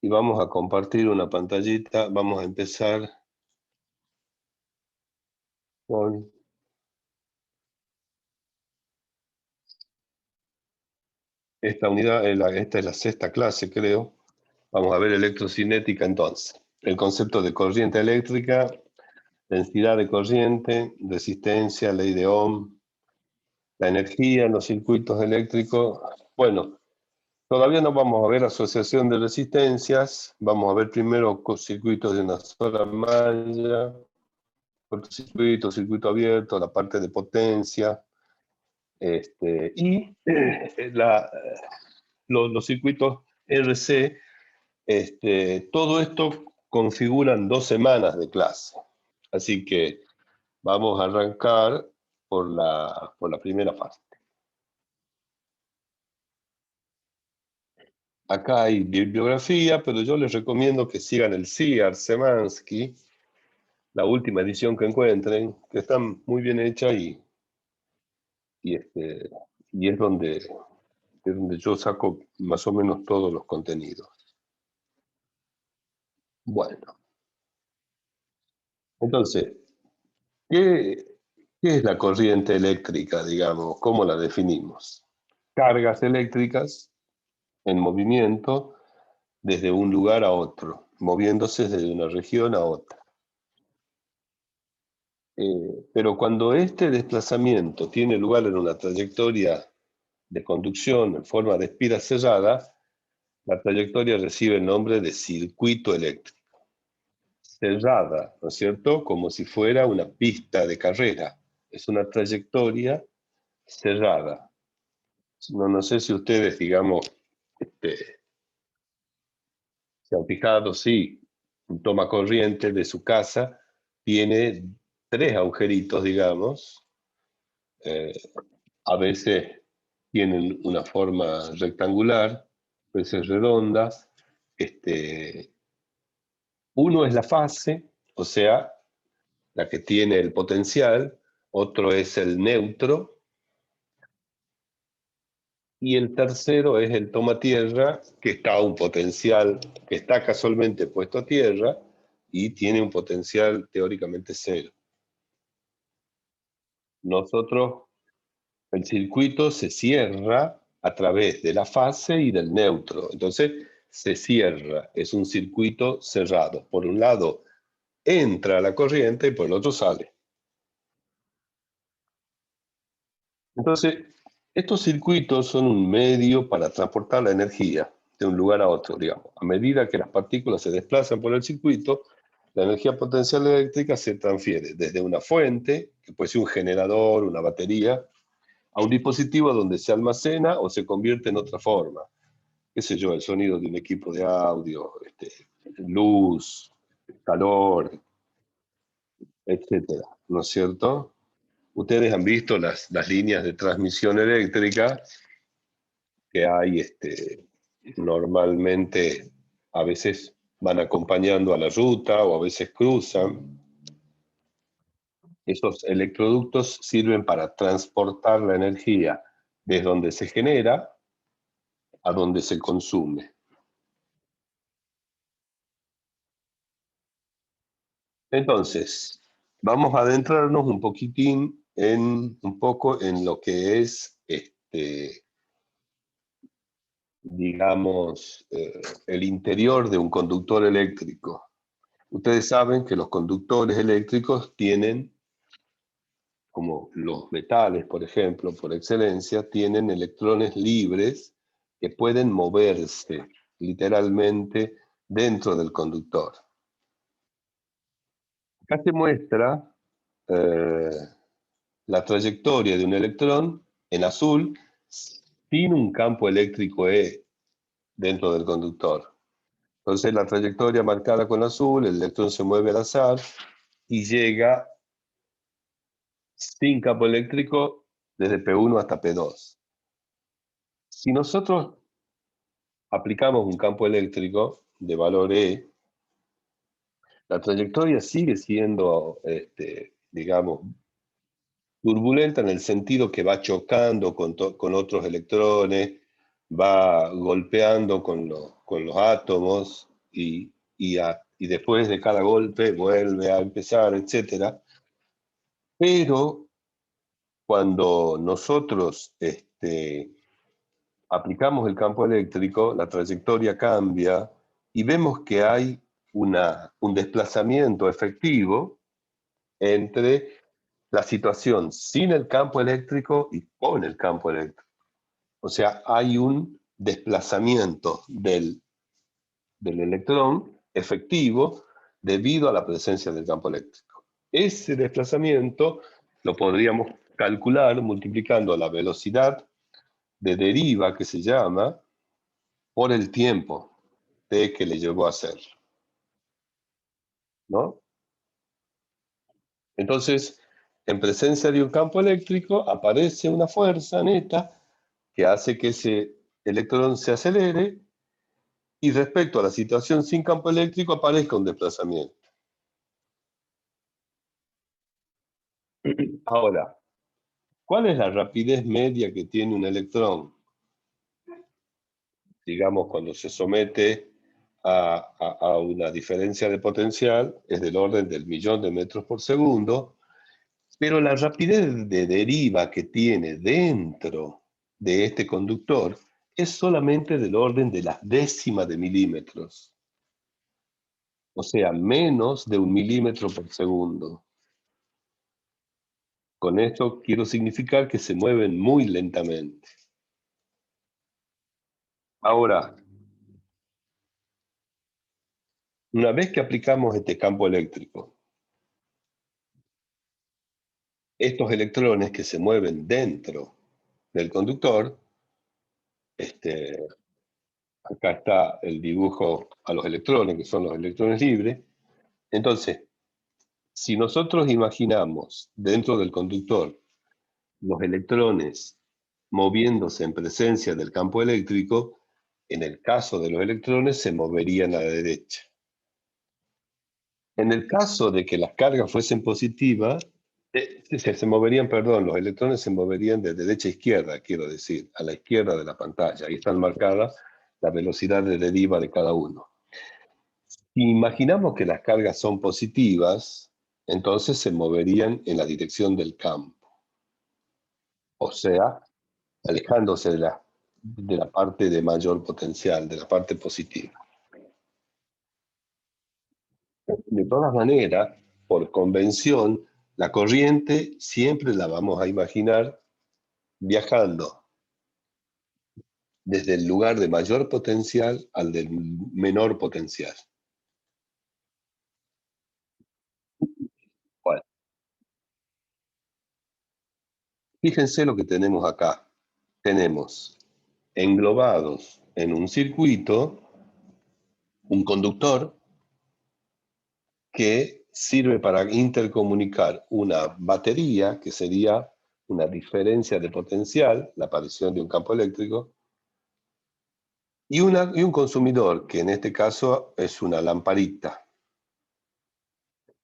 Y vamos a compartir una pantallita. Vamos a empezar con esta unidad. Esta es la sexta clase, creo. Vamos a ver electrocinética entonces. El concepto de corriente eléctrica, densidad de corriente, resistencia, ley de Ohm, la energía en los circuitos eléctricos. Bueno, todavía no vamos a ver asociación de resistencias. Vamos a ver primero circuitos de una sola malla, cortocircuito, circuito abierto, la parte de potencia, y los circuitos RC. Todo esto configuran 2 semanas de clase. Así que vamos a arrancar por la primera fase. Acá hay bibliografía, pero yo les recomiendo que sigan el CIAR Semansky, la última edición que encuentren, que está muy bien hecha y, y es donde yo saco más o menos todos los contenidos. Bueno, entonces, ¿qué es la corriente eléctrica, digamos? ¿Cómo la definimos? Cargas eléctricas en movimiento desde un lugar a otro, moviéndose desde una región a otra. Pero cuando este desplazamiento tiene lugar en una trayectoria de conducción en forma de espiral cerrada, la trayectoria recibe el nombre de circuito eléctrico. Cerrada, ¿no es cierto? Como si fuera una pista de carrera. Es una trayectoria cerrada. No sé si ustedes, digamos, se han fijado, sí, un toma corriente de su casa tiene 3 agujeritos, digamos. A veces tienen una forma rectangular, a veces redonda. Uno es la fase, o sea, la que tiene el potencial, otro es el neutro, y el tercero es el toma tierra, que está a un potencial, que está casualmente puesto a tierra, y tiene un potencial teóricamente cero. Nosotros, el circuito se cierra a través de la fase y del neutro. Entonces, se cierra, es un circuito cerrado. Por un lado, entra la corriente y por el otro sale. Entonces, estos circuitos son un medio para transportar la energía de un lugar a otro, digamos. A medida que las partículas se desplazan por el circuito, la energía potencial eléctrica se transfiere desde una fuente, que puede ser un generador, una batería, a un dispositivo donde se almacena o se convierte en otra forma. Qué sé yo, el sonido de un equipo de audio, luz, calor, etcétera, ¿no es cierto? Ustedes han visto las líneas de transmisión eléctrica que hay, normalmente a veces van acompañando a la ruta o a veces cruzan. Esos electroductos sirven para transportar la energía desde donde se genera a donde se consume. Entonces, vamos a adentrarnos un poquitín un poco en lo que es, digamos, el interior de un conductor eléctrico. Ustedes saben que los conductores eléctricos tienen, como los metales, por ejemplo, por excelencia, tienen electrones libres que pueden moverse literalmente dentro del conductor. Acá se muestra eh, la trayectoria de un electrón en azul sin un campo eléctrico E dentro del conductor. Entonces la trayectoria marcada con azul, el electrón se mueve al azar y llega sin campo eléctrico desde P1 hasta P2. Si nosotros aplicamos un campo eléctrico de valor E, la trayectoria sigue siendo, digamos, turbulenta en el sentido que va chocando con otros electrones, va golpeando con los átomos y después de cada golpe vuelve a empezar, etc. Pero cuando nosotros aplicamos el campo eléctrico, la trayectoria cambia y vemos que hay un desplazamiento efectivo entre la situación sin el campo eléctrico y con el campo eléctrico. O sea, hay un desplazamiento del electrón efectivo debido a la presencia del campo eléctrico. Ese desplazamiento lo podríamos calcular multiplicando la velocidad de deriva, que se llama, por el tiempo de que le llevó a hacerlo, ¿no? Entonces, en presencia de un campo eléctrico aparece una fuerza neta que hace que ese electrón se acelere y respecto a la situación sin campo eléctrico aparezca un desplazamiento. Ahora, ¿cuál es la rapidez media que tiene un electrón? Digamos, cuando se somete a una diferencia de potencial, es del orden del 1.000.000 de metros por segundo, pero la rapidez de deriva que tiene dentro de este conductor es solamente del orden de las décimas de milímetros, o sea, menos de 1 milímetro por segundo. Con esto quiero significar que se mueven muy lentamente. Ahora, una vez que aplicamos este campo eléctrico, estos electrones que se mueven dentro del conductor, acá está el dibujo a los electrones, que son los electrones libres. Entonces, si nosotros imaginamos dentro del conductor los electrones moviéndose en presencia del campo eléctrico, en el caso de los electrones se moverían a la derecha. En el caso de que las cargas fuesen positivas, se moverían, perdón, los electrones se moverían de derecha a izquierda, quiero decir, a la izquierda de la pantalla. Ahí están marcadas la velocidad de deriva de cada uno. Si imaginamos que las cargas son positivas, entonces se moverían en la dirección del campo. O sea, alejándose de la parte de mayor potencial, de la parte positiva. De todas maneras, por convención, la corriente siempre la vamos a imaginar viajando desde el lugar de mayor potencial al del menor potencial. Bueno, fíjense lo que tenemos acá. Tenemos englobados en un circuito un conductor que sirve para intercomunicar una batería, que sería una diferencia de potencial, la aparición de un campo eléctrico, y un consumidor, que en este caso es una lamparita.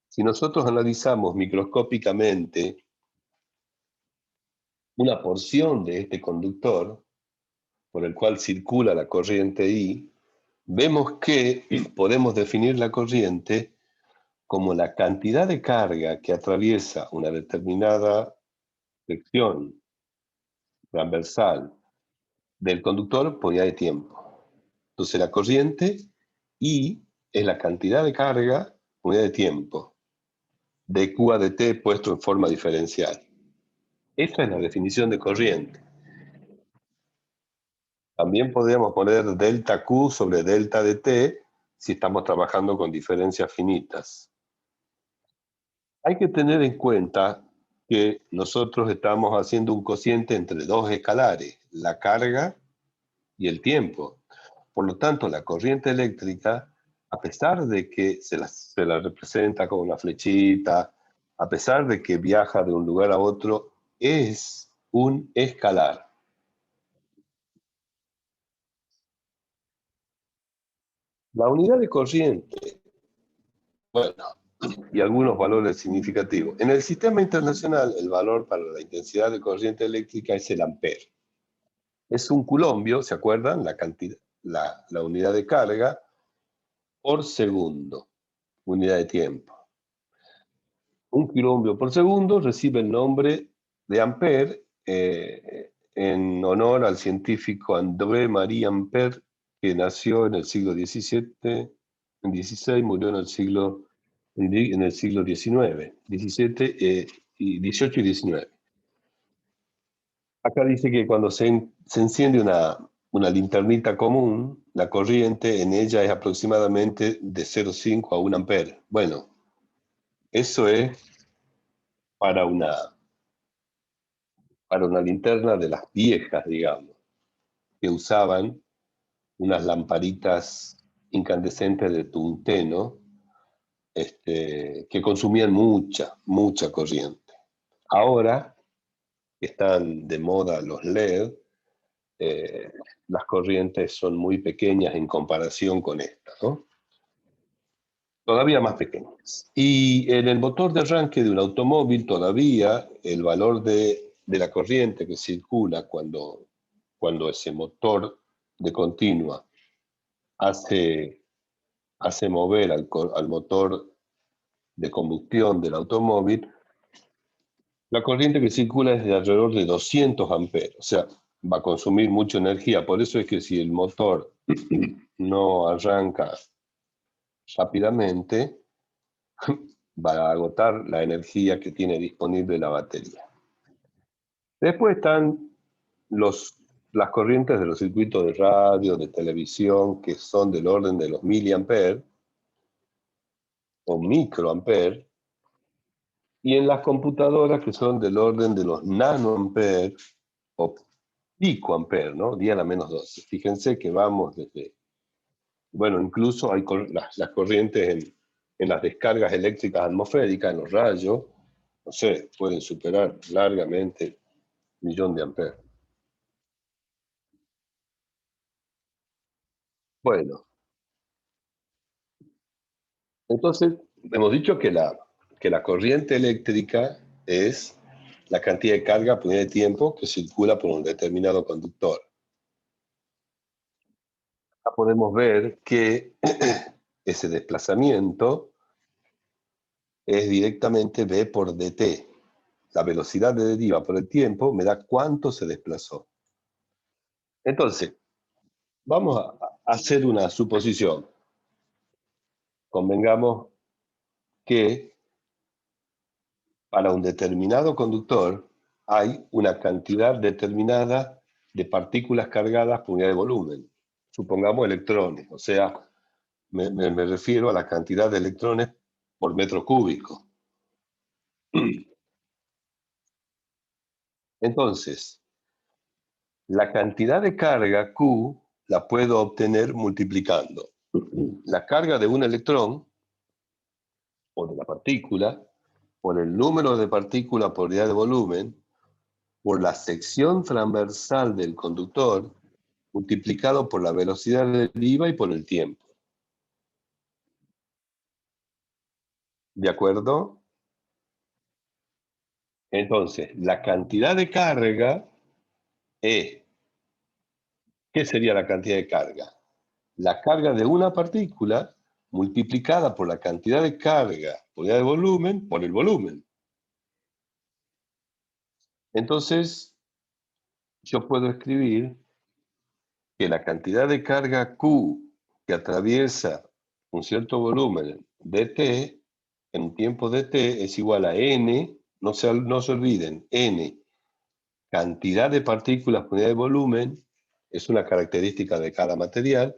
Si nosotros analizamos microscópicamente una porción de este conductor, por el cual circula la corriente I, vemos que podemos definir la corriente como la cantidad de carga que atraviesa una determinada sección transversal del conductor por unidad de tiempo. Entonces la corriente I es la cantidad de carga por unidad de tiempo, de Q a dt puesto en forma diferencial. Esta es la definición de corriente. También podríamos poner delta Q sobre delta dt si estamos trabajando con diferencias finitas. Hay que tener en cuenta que nosotros estamos haciendo un cociente entre dos escalares, la carga y el tiempo. Por lo tanto, la corriente eléctrica, a pesar de que se la representa con una flechita, a pesar de que viaja de un lugar a otro, es un escalar. La unidad de corriente, bueno, y algunos valores significativos. En el sistema internacional, el valor para la intensidad de corriente eléctrica es el ampere. es un culombio, ¿se acuerdan? La cantidad, la unidad de carga por segundo, unidad de tiempo. Un culombio por segundo recibe el nombre de Ampère en honor al científico André-Marie Ampère, que nació en el siglo XVII, en XVI, murió en el siglo XIX, 17, y 18 y 19. Acá dice que cuando se enciende una linternita común, la corriente en ella es aproximadamente de 0,5 a 1 ampere. Bueno, eso es para una linterna de las viejas, digamos, que usaban unas lamparitas incandescentes de tungsteno, que consumían mucha corriente. Ahora que están de moda los LED, las corrientes son muy pequeñas en comparación con estas, ¿no? Todavía más pequeñas. Y en el motor de arranque de un automóvil todavía el valor de la corriente que circula cuando ese motor de continua hace mover al motor de combustión del automóvil, la corriente que circula es de alrededor de 200 amperes, o sea, va a consumir mucha energía. Por eso es que si el motor no arranca rápidamente, va a agotar la energía que tiene disponible la batería. Después están las corrientes de los circuitos de radio, de televisión, que son del orden de los miliamperes o microamperes, y en las computadoras que son del orden de los nanoamperes o picoamperes, ¿no? 10 a la menos 12. Fíjense que vamos desde, bueno, incluso hay las corrientes en las descargas eléctricas atmosféricas, en los rayos, no sé, pueden superar largamente 1.000.000 de amperes. Bueno, entonces hemos dicho que la corriente eléctrica es la cantidad de carga por unidad de tiempo que circula por un determinado conductor. Acá podemos ver que ese desplazamiento es directamente V por dt. La velocidad de deriva por el tiempo me da cuánto se desplazó. Entonces, vamos a hacer una suposición. Convengamos que para un determinado conductor hay una cantidad determinada de partículas cargadas por unidad de volumen. Supongamos electrones, o sea, me refiero a la cantidad de electrones por metro cúbico. Entonces, la cantidad de carga Q la puedo obtener multiplicando la carga de un electrón o de la partícula por el número de partículas por unidad de volumen por la sección transversal del conductor multiplicado por la velocidad de deriva y por el tiempo. ¿De acuerdo? Entonces, la cantidad de carga es, ¿qué sería la cantidad de carga? La carga de una partícula multiplicada por la cantidad de carga por unidad de volumen por el volumen. Entonces, yo puedo escribir que la cantidad de carga Q que atraviesa un cierto volumen dt en un tiempo dt es igual a n, no se olviden, n, cantidad de partículas por unidad de volumen, es una característica de cada material,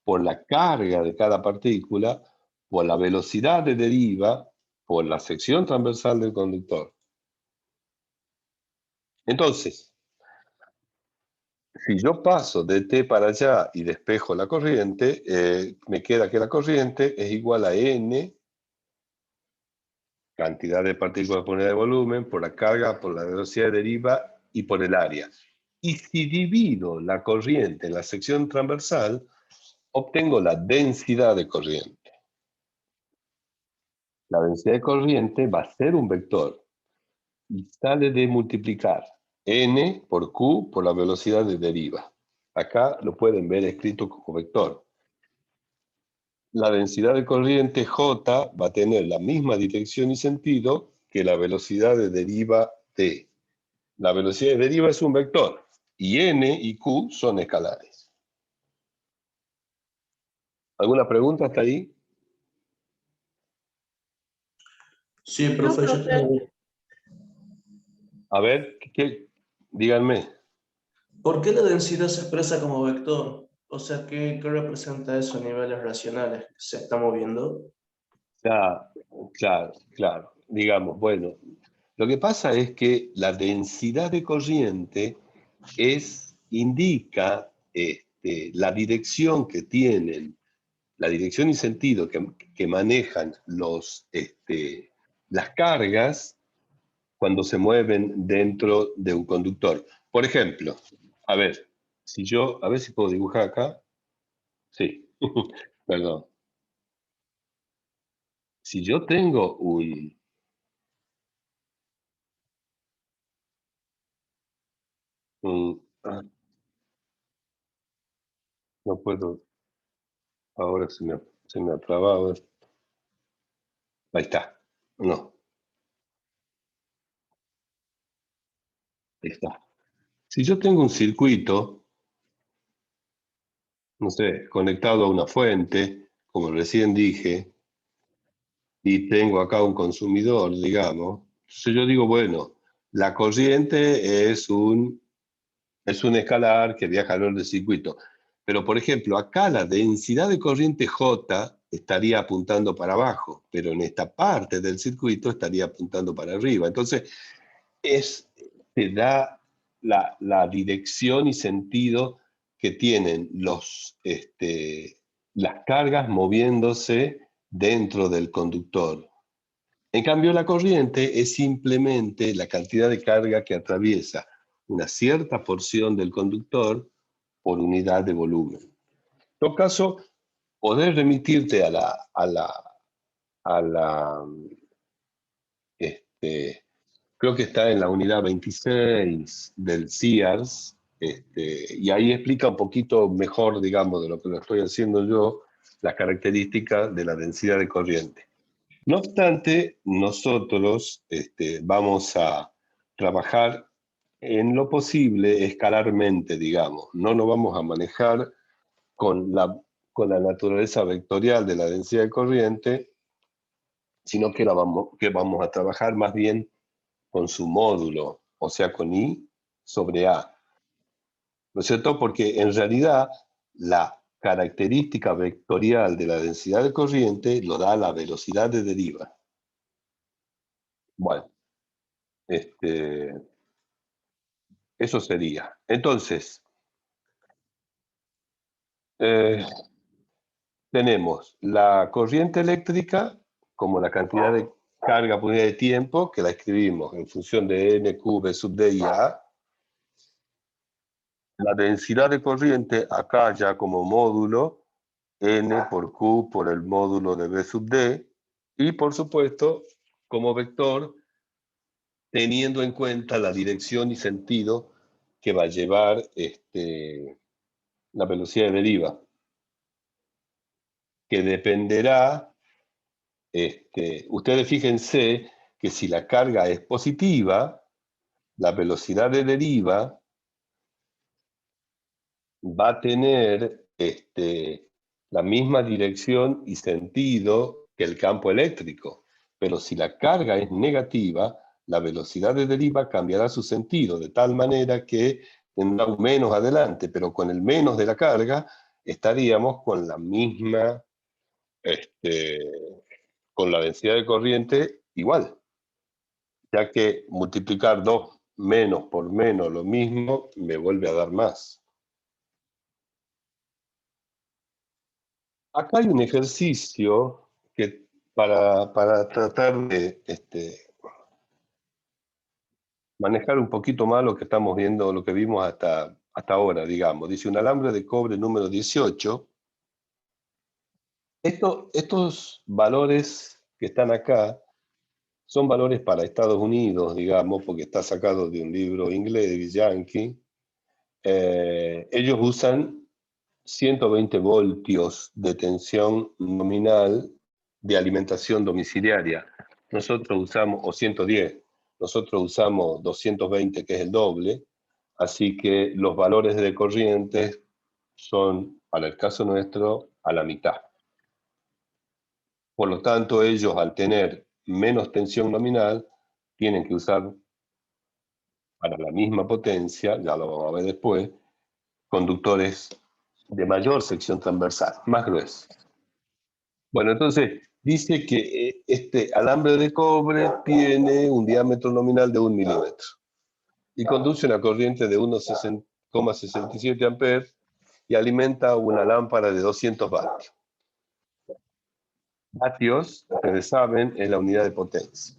por la carga de cada partícula, por la velocidad de deriva, por la sección transversal del conductor. Entonces, si yo paso de t para allá y despejo la corriente, me queda que la corriente es igual a n, cantidad de partículas por unidad de volumen, por la carga, por la velocidad de deriva y por el área. Y si divido la corriente en la sección transversal, obtengo la densidad de corriente. La densidad de corriente va a ser un vector y sale de multiplicar N por Q por la velocidad de deriva. Acá lo pueden ver escrito como vector. La densidad de corriente J va a tener la misma dirección y sentido que la velocidad de deriva T. La velocidad de deriva es un vector y N y Q son escalares. ¿Alguna pregunta hasta ahí? Sí, No, profe, yo profe. tengo... A ver, díganme. ¿Por qué la densidad se expresa como vector? O sea, ¿qué representa eso a niveles racionales? ¿Se está moviendo? Claro. Digamos, bueno, lo que pasa es que la densidad de corriente indica la dirección que tienen, la dirección y sentido que manejan las cargas cuando se mueven dentro de un conductor. Por ejemplo, a ver, a ver si puedo dibujar acá. Sí, perdón. Si yo tengo no puedo, ahora se me ha trabado. Ahí está. No, ahí está. Si yo tengo un circuito, no sé, conectado a una fuente, como recién dije, y tengo acá un consumidor, digamos, entonces yo digo, bueno, la corriente es un escalar que viaja alrededor del circuito. Pero, por ejemplo, acá la densidad de corriente J estaría apuntando para abajo, pero en esta parte del circuito estaría apuntando para arriba. Entonces, te da la dirección y sentido que tienen las cargas moviéndose dentro del conductor. En cambio, la corriente es simplemente la cantidad de carga que atraviesa una cierta porción del conductor por unidad de volumen. En todo caso, podés remitirte a la creo que está en la unidad 26 del CIARS, y ahí explica un poquito mejor, digamos, de lo que lo estoy haciendo yo, las características de la densidad de corriente. No obstante, nosotros vamos a trabajar en lo posible escalarmente, digamos. No nos vamos a manejar con con la naturaleza vectorial de la densidad de corriente, sino que vamos a trabajar más bien con su módulo, o sea, con I sobre A. ¿No es cierto? Porque en realidad la característica vectorial de la densidad de corriente lo da la velocidad de deriva. Bueno, eso sería. Entonces, tenemos la corriente eléctrica como la cantidad de carga por unidad de tiempo, que la escribimos en función de N, Q, V sub D y A. La densidad de corriente, acá ya como módulo, N por Q por el módulo de V sub D, y por supuesto, como vector, teniendo en cuenta la dirección y sentido que va a llevar la velocidad de deriva, que dependerá, ustedes fíjense que si la carga es positiva, la velocidad de deriva va a tener la misma dirección y sentido que el campo eléctrico. Pero si la carga es negativa, la velocidad de deriva cambiará su sentido, de tal manera que tendrá un menos adelante, pero con el menos de la carga estaríamos con la misma, con la densidad de corriente igual, ya que multiplicar 2 menos por menos lo mismo me vuelve a dar más. Acá hay un ejercicio que para tratar de manejar un poquito más lo que estamos viendo, lo que vimos hasta ahora, digamos. Dice un alambre de cobre número 18. Estos valores que están acá son valores para Estados Unidos, digamos, porque está sacado de un libro inglés, yankee. Ellos usan 120 voltios de tensión nominal de alimentación domiciliaria. Nosotros usamos, o 110, nosotros usamos 220, que es el doble, así que los valores de corriente son, para el caso nuestro, a la mitad. Por lo tanto, ellos, al tener menos tensión nominal, tienen que usar para la misma potencia, ya lo vamos a ver después, conductores de mayor sección transversal, más gruesos. Bueno, entonces dice que este alambre de cobre tiene un diámetro nominal de 1 milímetro y conduce una corriente de 1,67 amperes y alimenta una lámpara de 200 vatios. Vatios, ustedes saben, es la unidad de potencia.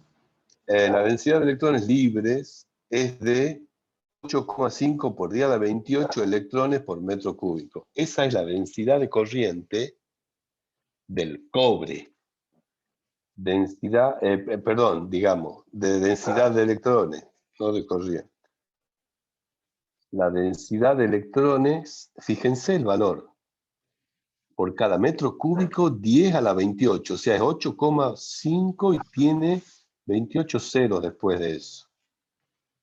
La densidad de electrones libres es de 8,5 por 10 a la 28 electrones por metro cúbico. Esa es la densidad de corriente del cobre. Densidad, digamos, de densidad de electrones, no de corriente. La densidad de electrones, fíjense el valor, por cada metro cúbico 10 a la 28, o sea, es 8,5 y tiene 28 ceros después de eso.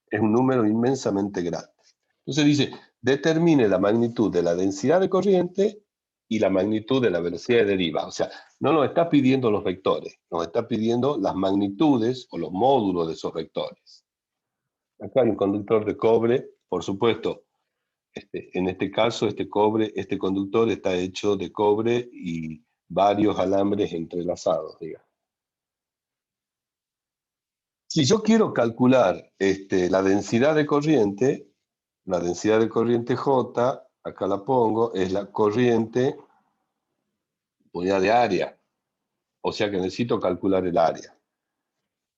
Es un número inmensamente grande. Entonces dice, determine la magnitud de la densidad de corriente y la magnitud de la velocidad de deriva. O sea, no nos está pidiendo los vectores, nos está pidiendo las magnitudes o los módulos de esos vectores. Acá hay un conductor de cobre, por supuesto, en este caso este conductor está hecho de cobre y varios alambres entrelazados, digamos. Si yo quiero calcular la densidad de corriente J, acá la pongo, es la corriente unidad de área. O sea que necesito calcular el área.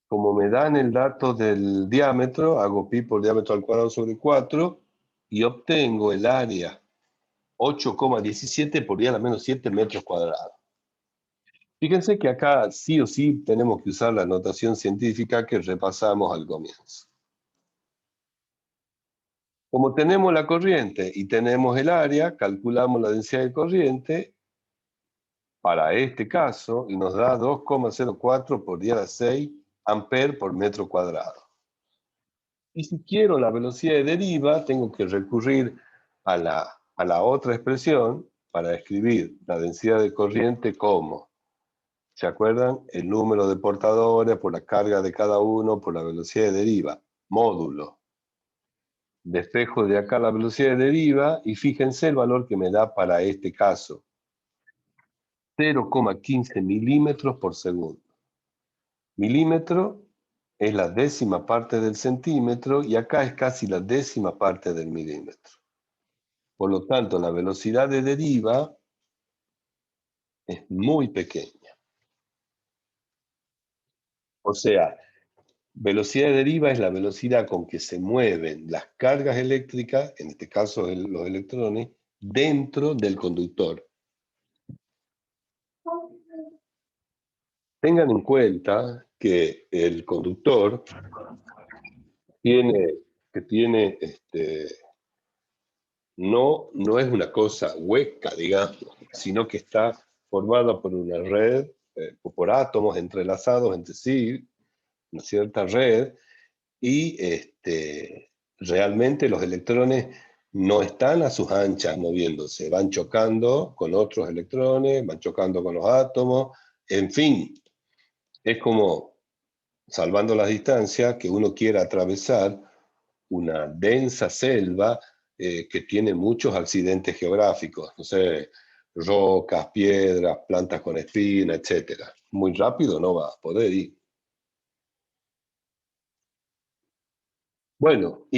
Como me dan el dato del diámetro, hago pi por diámetro al cuadrado sobre 4 y obtengo el área 8,17 por 10 a la menos 7 metros cuadrados. Fíjense que acá sí o sí tenemos que usar la notación científica que repasamos al comienzo. Como tenemos la corriente y tenemos el área, calculamos la densidad de corriente para este caso y nos da 2,04 por 10 a la 6 amperes por metro cuadrado. Y si quiero la velocidad de deriva, tengo que recurrir a la otra expresión para escribir la densidad de corriente como, ¿se acuerdan? El número de portadores por la carga de cada uno por la velocidad de deriva, módulo. Despejo de acá la velocidad de deriva y fíjense el valor que me da para este caso. 0,15 milímetros por segundo. Milímetro es la décima parte del centímetro y acá es casi la décima parte del milímetro. Por lo tanto, la velocidad de deriva es muy pequeña. O sea, velocidad de deriva es la velocidad con que se mueven las cargas eléctricas, en este caso los electrones, dentro del conductor. Tengan en cuenta que el conductor no es una cosa hueca, digamos, sino que está formada por una red, por átomos entrelazados entre sí, una cierta red, y realmente los electrones no están a sus anchas moviéndose, van chocando con otros electrones, van chocando con los átomos, en fin, es como, salvando las distancias, que uno quiera atravesar una densa selva que tiene muchos accidentes geográficos, no sé, rocas, piedras, plantas con espina, etc. Muy rápido no va a poder ir. Bueno,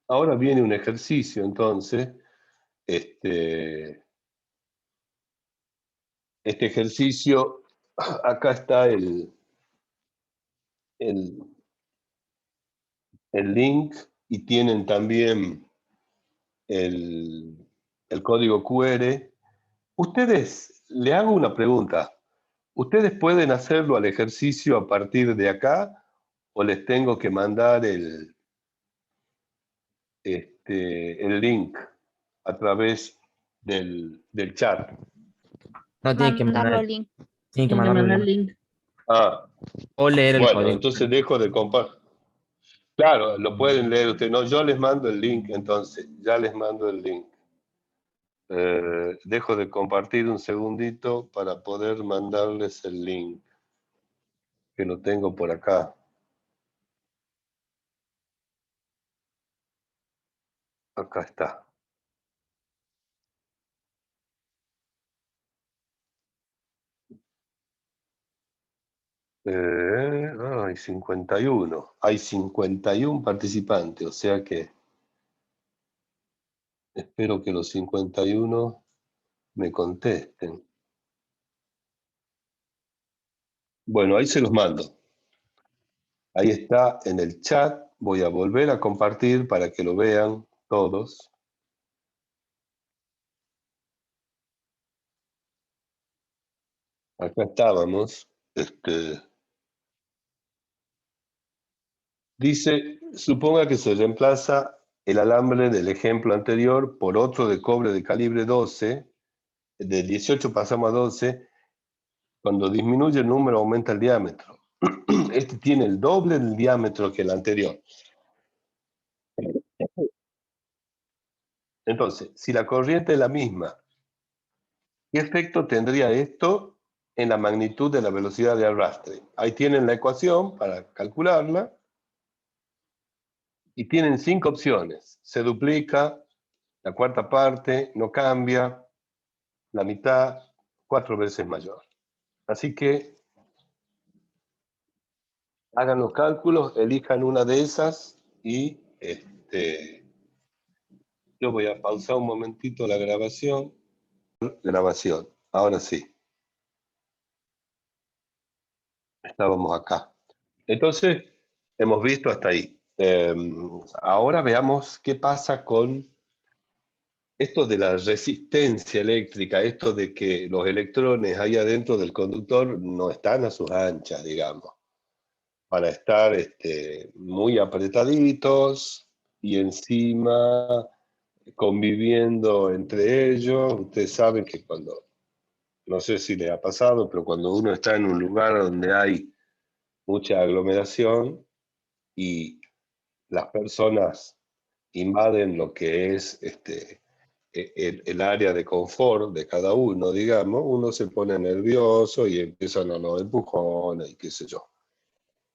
ahora viene un ejercicio, entonces, este ejercicio, acá está el link y tienen también el código QR. Ustedes, le hago una pregunta. Ustedes pueden hacerlo al ejercicio a partir de acá, o les tengo que mandar el link a través del chat. No, Mandarlo al link. tiene que Tienen que mandarlo mandar el el link. link. Ah, O leer el bueno, código. entonces dejo de compartir. Claro, lo pueden leer ustedes. No, yo les mando el link, entonces. Ya les mando el link. Dejo de compartir un segundito para poder mandarles el link, que lo tengo por acá. Acá está. Hay 51. Hay 51 participantes, o sea que espero que los 51 me contesten. Bueno, ahí se los mando. Ahí está en el chat. Voy a volver a compartir para que lo vean todos. Acá estábamos. Dice, suponga que se reemplaza el alambre del ejemplo anterior por otro de cobre de calibre 12. De 18 pasamos a 12. Cuando disminuye el número, aumenta el diámetro. Este tiene el doble del diámetro que el anterior. Entonces, si la corriente es la misma, ¿qué efecto tendría esto en la magnitud de la velocidad de arrastre? Ahí tienen la ecuación para calcularla y tienen 5 opciones. Se duplica, la cuarta parte, no cambia, la mitad, 4 veces mayor. Así que hagan los cálculos, elijan una de esas y yo voy a pausar un momentito la grabación. Ahora sí. Estábamos acá. Entonces, hemos visto hasta ahí. Ahora veamos qué pasa con esto de la resistencia eléctrica, esto de que los electrones ahí adentro del conductor no están a sus anchas, digamos, para estar muy apretaditos y encima conviviendo entre ellos. Ustedes saben que cuando, no sé si les ha pasado, pero cuando uno está en un lugar donde hay mucha aglomeración y las personas invaden lo que es el área de confort de cada uno, digamos, uno se pone nervioso y empiezan a los empujones y qué sé yo.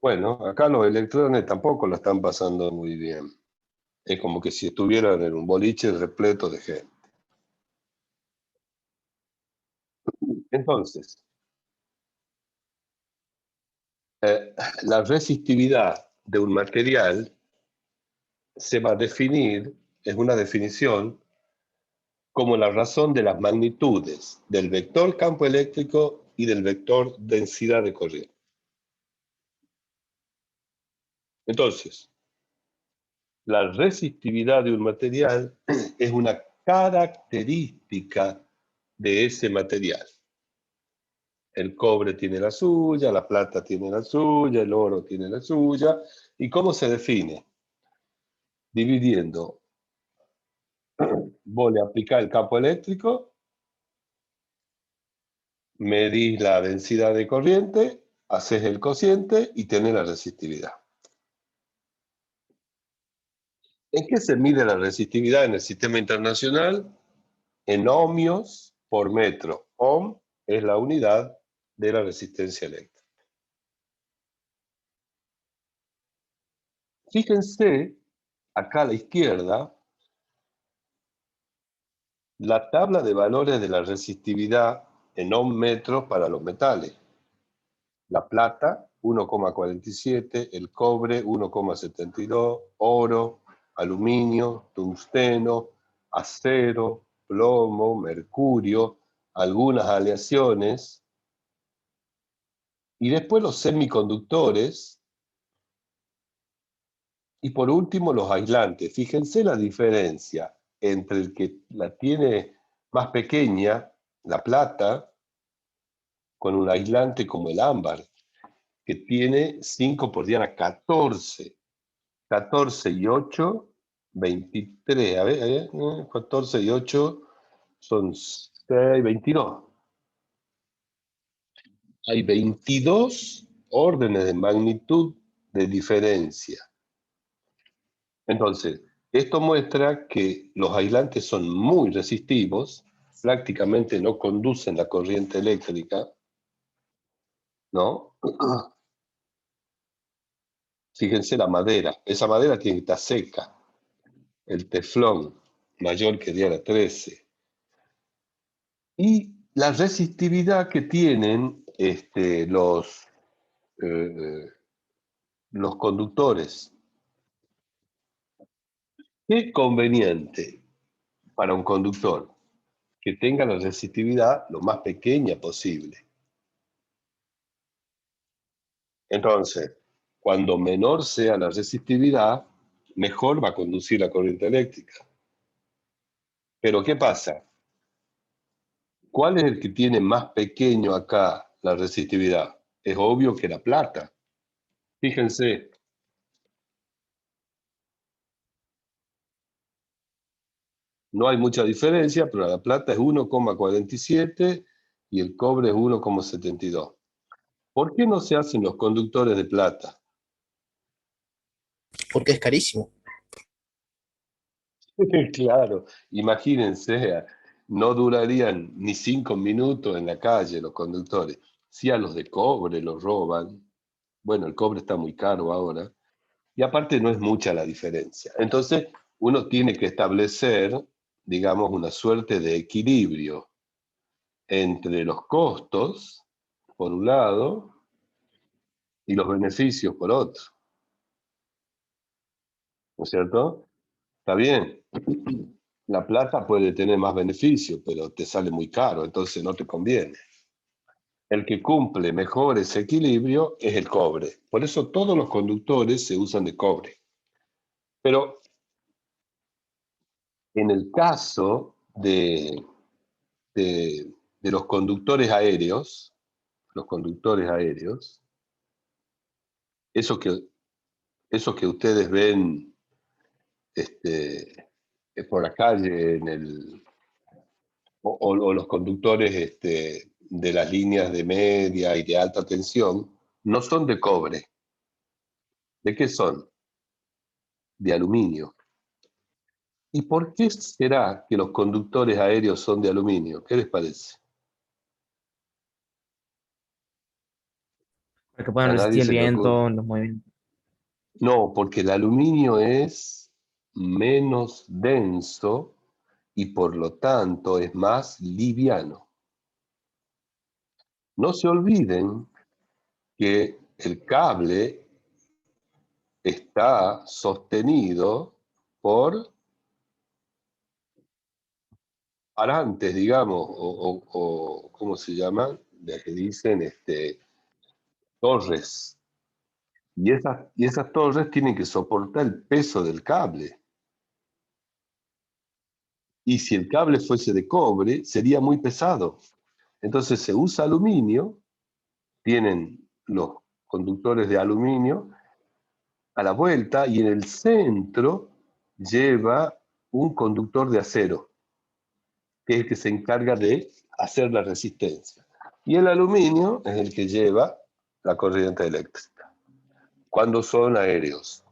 Bueno, acá los electrones tampoco lo están pasando muy bien. Es como que si estuvieran en un boliche repleto de gente. Entonces, la resistividad de un material se va a definir, es una definición, como la razón de las magnitudes del vector campo eléctrico y del vector densidad de corriente. Entonces, la resistividad de un material es una característica de ese material. El cobre tiene la suya, la plata tiene la suya, el oro tiene la suya. ¿Y cómo se define? Dividiendo, vos le aplicás el campo eléctrico, medís la densidad de corriente, haces el cociente y tenés la resistividad. ¿En qué se mide la resistividad en el sistema internacional? En ohmios por metro. Ohm es la unidad de la resistencia eléctrica. Fíjense, acá a la izquierda, la tabla de valores de la resistividad en ohm metros para los metales. La plata, 1,47, el cobre, 1,72, oro, aluminio, tungsteno, acero, plomo, mercurio, algunas aleaciones, y después los semiconductores, y por último los aislantes. Fíjense la diferencia entre el que la tiene más pequeña, la plata, con un aislante como el ámbar, que tiene 5 por diana 14. 14 y 8, 23. A ver, 14 y 8 son 6, 22. Hay 22 órdenes de magnitud de diferencia. Entonces, esto muestra que los aislantes son muy resistivos, prácticamente no conducen la corriente eléctrica, ¿no? Fíjense la madera. Esa madera tiene que estar seca. El teflón, mayor que diana 13. Y la resistividad que tienen los conductores. Qué conveniente para un conductor que tenga la resistividad lo más pequeña posible. Entonces, cuando menor sea la resistividad, mejor va a conducir la corriente eléctrica. Pero ¿qué pasa? ¿Cuál es el que tiene más pequeño acá la resistividad? Es obvio que la plata. Fíjense, no hay mucha diferencia, pero la plata es 1,47 y el cobre es 1,72. ¿Por qué no se hacen los conductores de plata? Porque es carísimo. Claro, imagínense, no durarían ni 5 minutos en la calle los conductores. Si a los de cobre los roban, bueno, el cobre está muy caro ahora, y aparte no es mucha la diferencia. Entonces, uno tiene que establecer, digamos, una suerte de equilibrio entre los costos, por un lado, y los beneficios, por otro. ¿No es cierto? Está bien. La plata puede tener más beneficios, pero te sale muy caro, entonces no te conviene. El que cumple mejor ese equilibrio es el cobre. Por eso todos los conductores se usan de cobre. Pero en el caso de los conductores aéreos, eso que ustedes ven por la calle o los conductores de las líneas de media y de alta tensión, no son de cobre. ¿De qué son? De aluminio. ¿Y por qué será que los conductores aéreos son de aluminio? ¿Qué les parece? Para que puedan A nadie resistir el se le ocurre. viento, los movimientos. No, porque el aluminio es menos denso y por lo tanto es más liviano. No se olviden que el cable está sostenido por parantes, digamos, o ¿cómo se llaman? De que dicen torres. Y esas torres tienen que soportar el peso del cable. Y si el cable fuese de cobre, sería muy pesado. Entonces se usa aluminio, tienen los conductores de aluminio a la vuelta y en el centro lleva un conductor de acero, que es el que se encarga de hacer la resistencia. Y el aluminio es el que lleva la corriente eléctrica. Cuando son aéreos.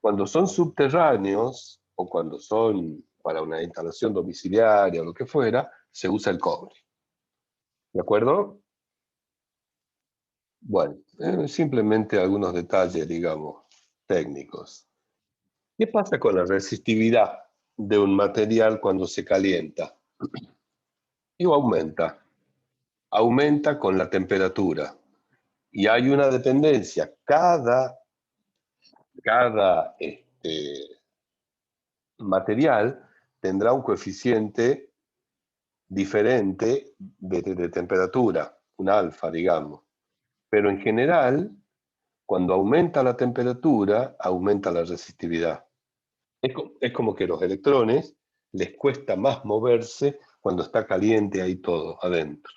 Cuando son subterráneos o cuando son para una instalación domiciliaria o lo que fuera, se usa el cobre. ¿De acuerdo? Bueno, simplemente algunos detalles, digamos, técnicos. ¿Qué pasa con la resistividad de un material cuando se calienta? Y aumenta. Aumenta con la temperatura. Y hay una dependencia. Cada material tendrá un coeficiente diferente de temperatura, un alfa, digamos. Pero en general, cuando aumenta la temperatura, aumenta la resistividad. Es como que los electrones les cuesta más moverse cuando está caliente ahí todo adentro.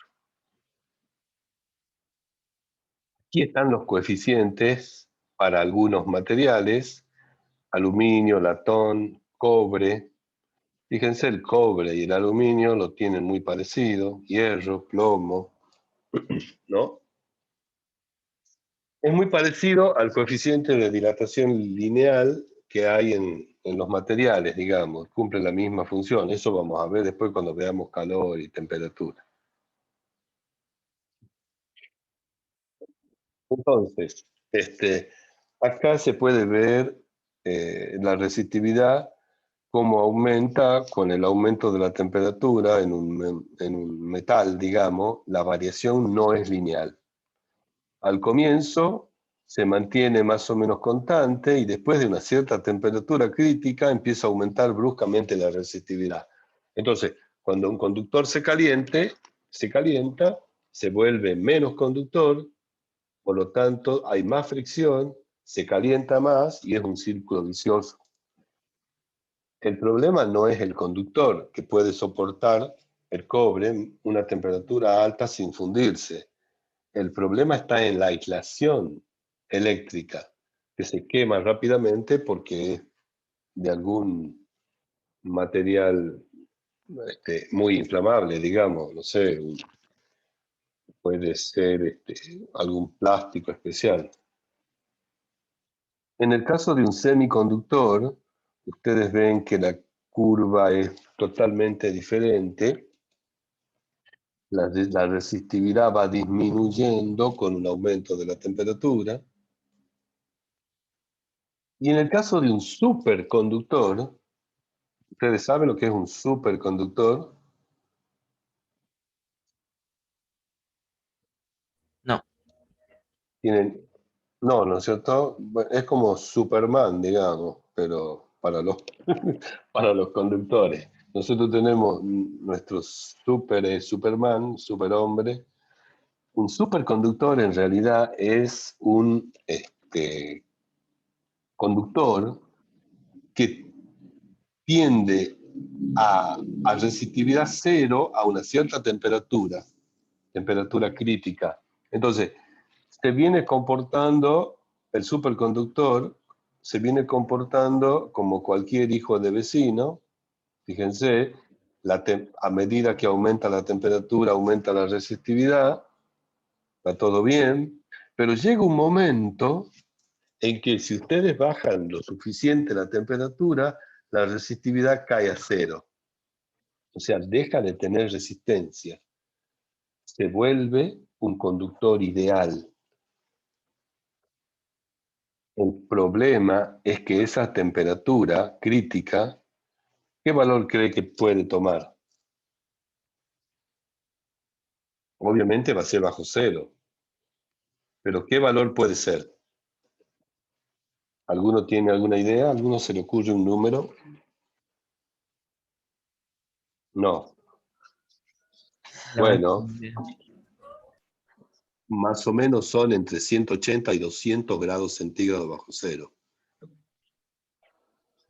Aquí están los coeficientes para algunos materiales: aluminio, latón, cobre. Fíjense, el cobre y el aluminio lo tienen muy parecido, hierro, plomo, ¿no? Es muy parecido al coeficiente de dilatación lineal que hay en los materiales, digamos, cumple la misma función. Eso vamos a ver después cuando veamos calor y temperatura. Entonces, acá se puede ver la resistividad, cómo aumenta con el aumento de la temperatura en un metal, digamos. La variación no es lineal. Al comienzo se mantiene más o menos constante y después de una cierta temperatura crítica empieza a aumentar bruscamente la resistividad. Entonces, cuando un conductor se calienta, se vuelve menos conductor, por lo tanto hay más fricción, se calienta más y es un círculo vicioso. El problema no es el conductor, que puede soportar el cobre una temperatura alta sin fundirse. El problema está en la aislación eléctrica, que se quema rápidamente porque es de algún material muy inflamable, digamos, no sé, puede ser algún plástico especial. En el caso de un semiconductor, ustedes ven que la curva es totalmente diferente. La resistividad va disminuyendo con un aumento de la temperatura. Y en el caso de un superconductor, ¿ustedes saben lo que es un superconductor? No. Tienen, no, ¿no es cierto? Bueno, es como Superman, digamos, pero para los, para los conductores. Nosotros tenemos nuestro Superman, superhombre. Un superconductor en realidad es un conductor que tiende a resistividad cero a una cierta temperatura crítica. Entonces, se viene comportando, el superconductor se viene comportando como cualquier hijo de vecino. Fíjense, a medida que aumenta la temperatura, aumenta la resistividad, está todo bien, pero llega un momento en que si ustedes bajan lo suficiente la temperatura, la resistividad cae a cero. O sea, deja de tener resistencia. Se vuelve un conductor ideal. El problema es que esa temperatura crítica, ¿qué valor cree que puede tomar? Obviamente va a ser bajo cero. Pero ¿qué valor puede ser? ¿Alguno tiene alguna idea? ¿Alguno se le ocurre un número? No. La verdad es Bueno, que más o menos son entre 180 y 200 grados centígrados bajo cero.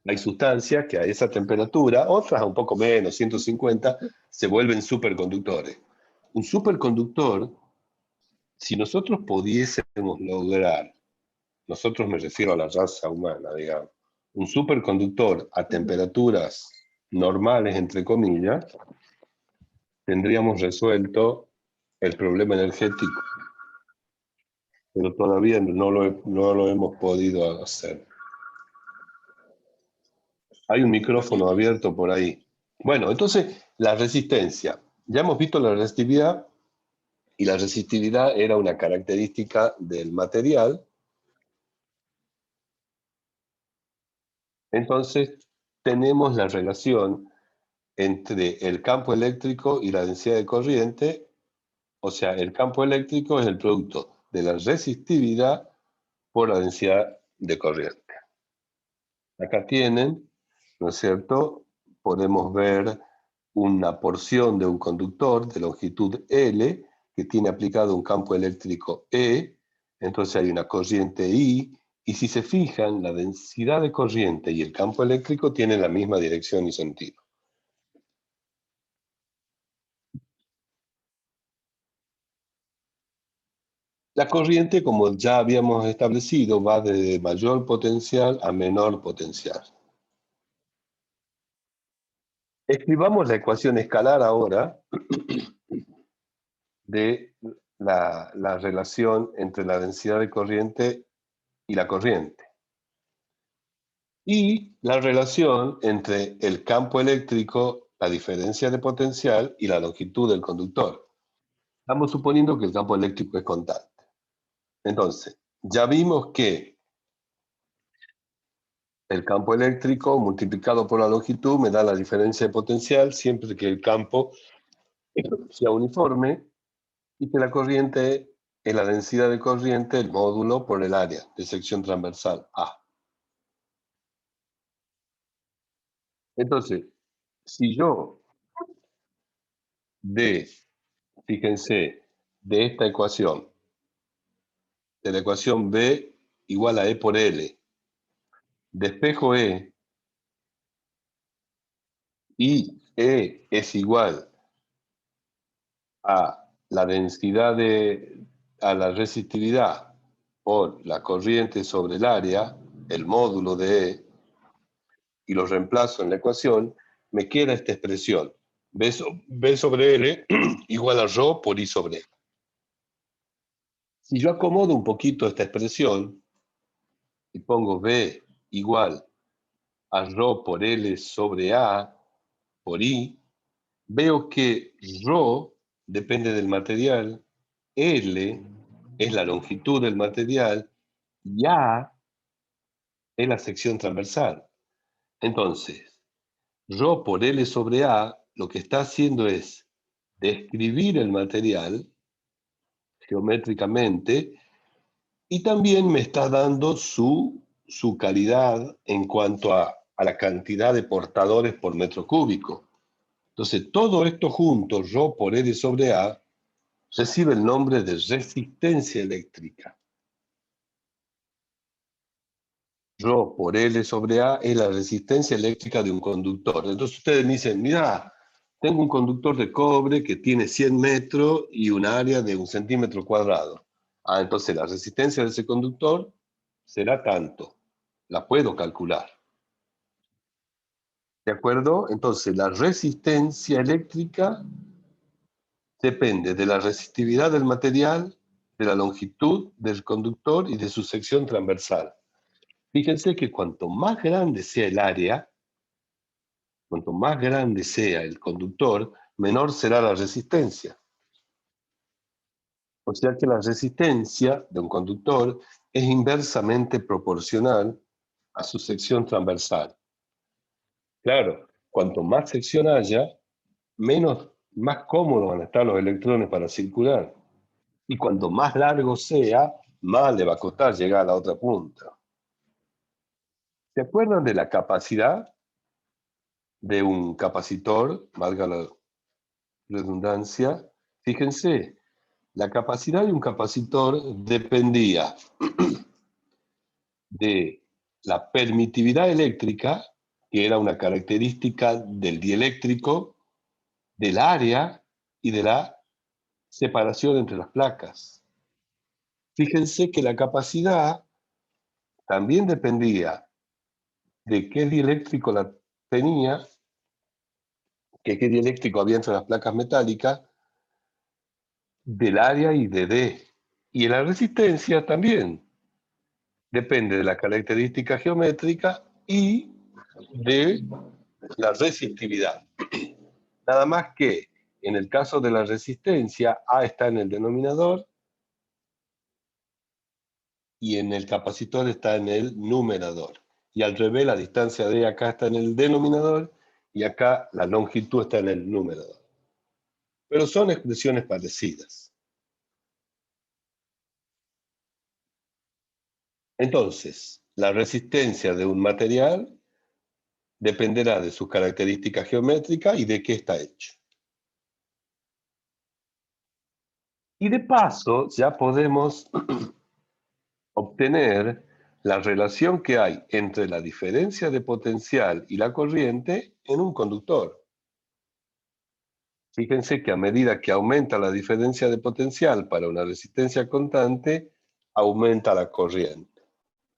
Hay sustancias que a esa temperatura, otras a un poco menos, 150, se vuelven superconductores. Un superconductor, si nosotros pudiésemos lograr, nosotros me refiero a la raza humana, digamos, un superconductor a temperaturas normales, entre comillas, tendríamos resuelto el problema energético, pero todavía no lo hemos podido hacer. Hay un micrófono abierto por ahí. Bueno, entonces, la resistencia. Ya hemos visto la resistividad, y la resistividad era una característica del material. Entonces, tenemos la relación entre el campo eléctrico y la densidad de corriente. O sea, el campo eléctrico es el producto de la resistividad por la densidad de corriente. Acá tienen, ¿no es cierto? Podemos ver una porción de un conductor de longitud L que tiene aplicado un campo eléctrico E, entonces hay una corriente I, y si se fijan, la densidad de corriente y el campo eléctrico tienen la misma dirección y sentido. La corriente, como ya habíamos establecido, va de mayor potencial a menor potencial. Escribamos la ecuación escalar ahora de la relación entre la densidad de corriente y la corriente. Y la relación entre el campo eléctrico, la diferencia de potencial y la longitud del conductor. Estamos suponiendo que el campo eléctrico es constante. Entonces, ya vimos que el campo eléctrico multiplicado por la longitud me da la diferencia de potencial siempre que el campo sea uniforme y que la corriente es la densidad de corriente, el módulo por el área de sección transversal A. Entonces, si yo fíjense, de esta ecuación, de la ecuación B igual a E por L, despejo E, y E es igual a la densidad a la resistividad por la corriente sobre el área, el módulo de E, y lo reemplazo en la ecuación, me queda esta expresión, B sobre L igual a ρ por I sobre E. Si yo acomodo un poquito esta expresión y pongo B igual a ρ por L sobre A por I, veo que ρ depende del material, L es la longitud del material y A es la sección transversal. Entonces, ρ por L sobre A lo que está haciendo es describir el material geométricamente y también me está dando su calidad en cuanto a la cantidad de portadores por metro cúbico. Entonces, todo esto junto, ρ por L sobre A, recibe el nombre de resistencia eléctrica. Rho por L sobre A es la resistencia eléctrica de un conductor. Entonces ustedes me dicen, mira, tengo un conductor de cobre que tiene 100 metros y un área de 1 centímetro cuadrado. Ah, entonces la resistencia de ese conductor será tanto. La puedo calcular. ¿De acuerdo? Entonces la resistencia eléctrica depende de la resistividad del material, de la longitud del conductor y de su sección transversal. Fíjense que cuanto más grande sea el área, cuanto más grande sea el conductor, menor será la resistencia. O sea que la resistencia de un conductor es inversamente proporcional a su sección transversal. Claro, cuanto más sección haya, más cómodos van a estar los electrones para circular. Y cuanto más largo sea, más le va a costar llegar a la otra punta. ¿Se acuerdan de la capacidad de un capacitor? Valga la redundancia. Fíjense, la capacidad de un capacitor dependía de la permitividad eléctrica, que era una característica del dieléctrico, del área y de la separación entre las placas. Fíjense que la capacidad también dependía de qué dieléctrico la tenía, qué dieléctrico había entre las placas metálicas, del área y de D. Y la resistencia también depende de la característica geométrica y de la resistividad. Nada más que en el caso de la resistencia, A está en el denominador y en el capacitor está en el numerador. Y al revés, la distancia D acá está en el denominador y acá la longitud está en el numerador. Pero son expresiones parecidas. Entonces, la resistencia de un material dependerá de sus características geométricas y de qué está hecho. Y de paso, ya podemos obtener la relación que hay entre la diferencia de potencial y la corriente en un conductor. Fíjense que a medida que aumenta la diferencia de potencial para una resistencia constante, aumenta la corriente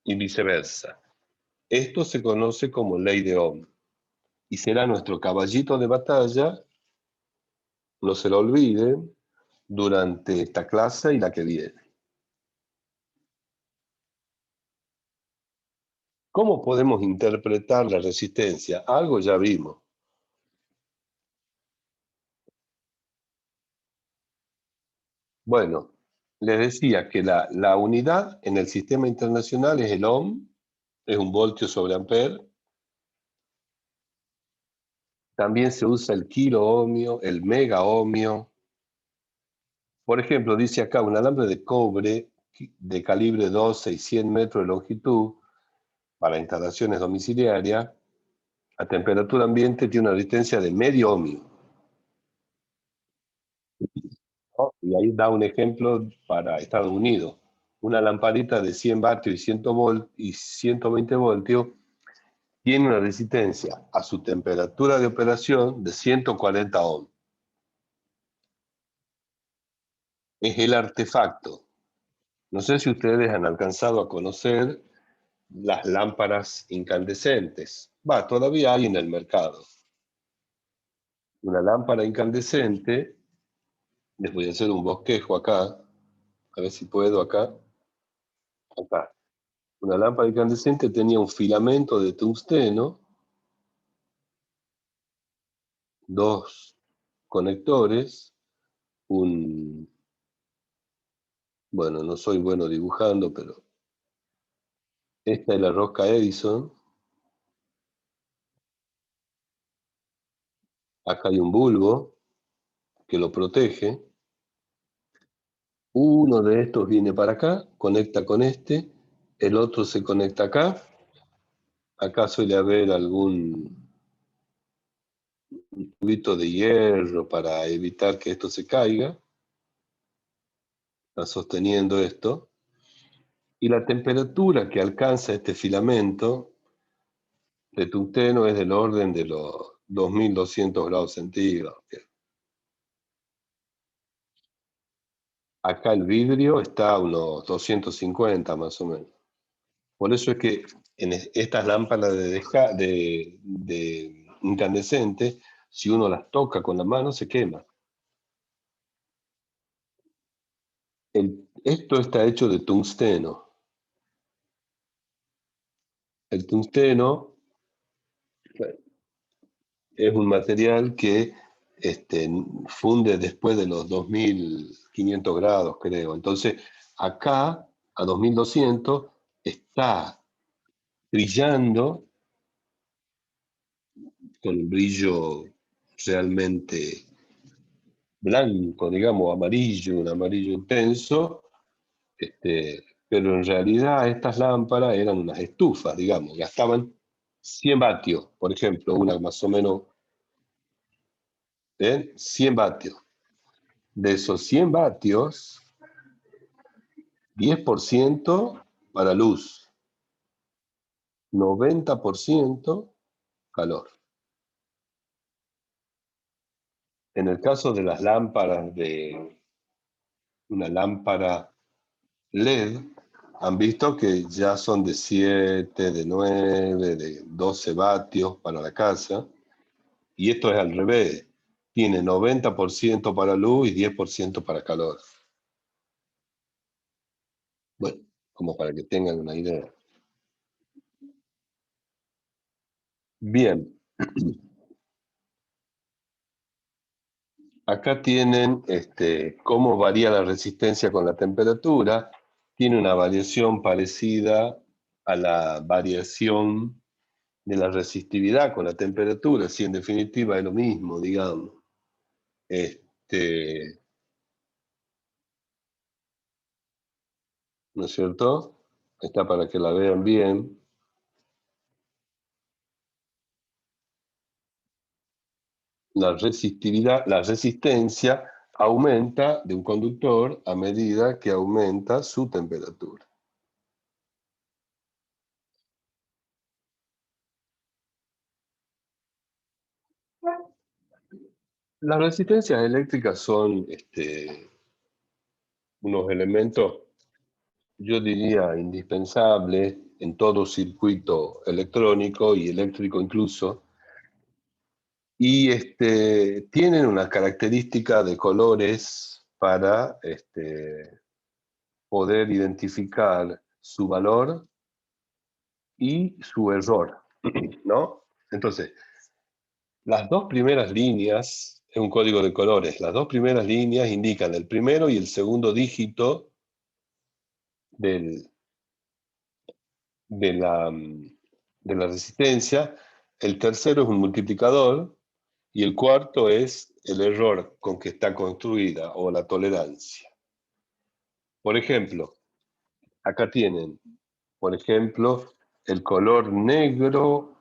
y viceversa. Esto se conoce como ley de Ohm y será nuestro caballito de batalla, no se lo olviden, durante esta clase y la que viene. ¿Cómo podemos interpretar la resistencia? Algo ya vimos. Bueno, les decía que la unidad en el sistema internacional es el ohm, es un voltio sobre ampere. También se usa el kilo ohmio, el mega ohmio. Por ejemplo, dice acá un alambre de cobre de calibre 12 y 100 metros de longitud para instalaciones domiciliarias, a temperatura ambiente tiene una resistencia de medio ohmio, ¿no? Y ahí da un ejemplo para Estados Unidos. Una lamparita de 100 vatios y 120 voltios tiene una resistencia a su temperatura de operación de 140 ohms. Es el artefacto. No sé si ustedes han alcanzado a conocer las lámparas incandescentes. Todavía hay en el mercado. Una lámpara incandescente, les voy a hacer un bosquejo acá, a ver si puedo acá. Acá. Una lámpara incandescente tenía un filamento de tungsteno, dos conectores, bueno, no soy bueno dibujando, pero esta es la rosca Edison. Acá hay un bulbo que lo protege. Uno de estos viene para acá, conecta con este, el otro se conecta acá. Acá suele haber algún tubito de hierro para evitar que esto se caiga. Está sosteniendo esto. Y la temperatura que alcanza este filamento de tungsteno es del orden de los 2200 grados centígrados. Acá el vidrio está a unos 250 más o menos. Por eso es que en estas lámparas de incandescente, si uno las toca con la mano, se quema. Esto está hecho de tungsteno. El tungsteno es un material que funde después de los 2500 grados, creo. Entonces, acá, a 2200, está brillando con brillo realmente blanco, digamos, amarillo, un amarillo intenso, pero en realidad estas lámparas eran unas estufas, digamos, gastaban 100 vatios, por ejemplo, una más o menos, 100 vatios. De esos 100 vatios, 10% para luz, 90% calor. En el caso de las lámparas de una lámpara LED, han visto que ya son de 7, de 9, de 12 vatios para la casa, y esto es al revés. Tiene 90% para luz y 10% para calor. Bueno, como para que tengan una idea. Bien. Acá tienen cómo varía la resistencia con la temperatura. Tiene una variación parecida a la variación de la resistividad con la temperatura, si en definitiva es lo mismo, digamos. ¿No es cierto? Está para que la vean bien. La resistencia aumenta de un conductor a medida que aumenta su temperatura. Las resistencias eléctricas son unos elementos, yo diría, indispensables en todo circuito electrónico y eléctrico incluso, y tienen una característica de colores para poder identificar su valor y su error, ¿no? Entonces, las dos primeras líneas, es un código de colores, las dos primeras líneas indican el primero y el segundo dígito del, de, la, de la resistencia, el tercero es un multiplicador y el cuarto es el error con que está construida o la tolerancia. Por ejemplo, acá tienen, por ejemplo, el color negro,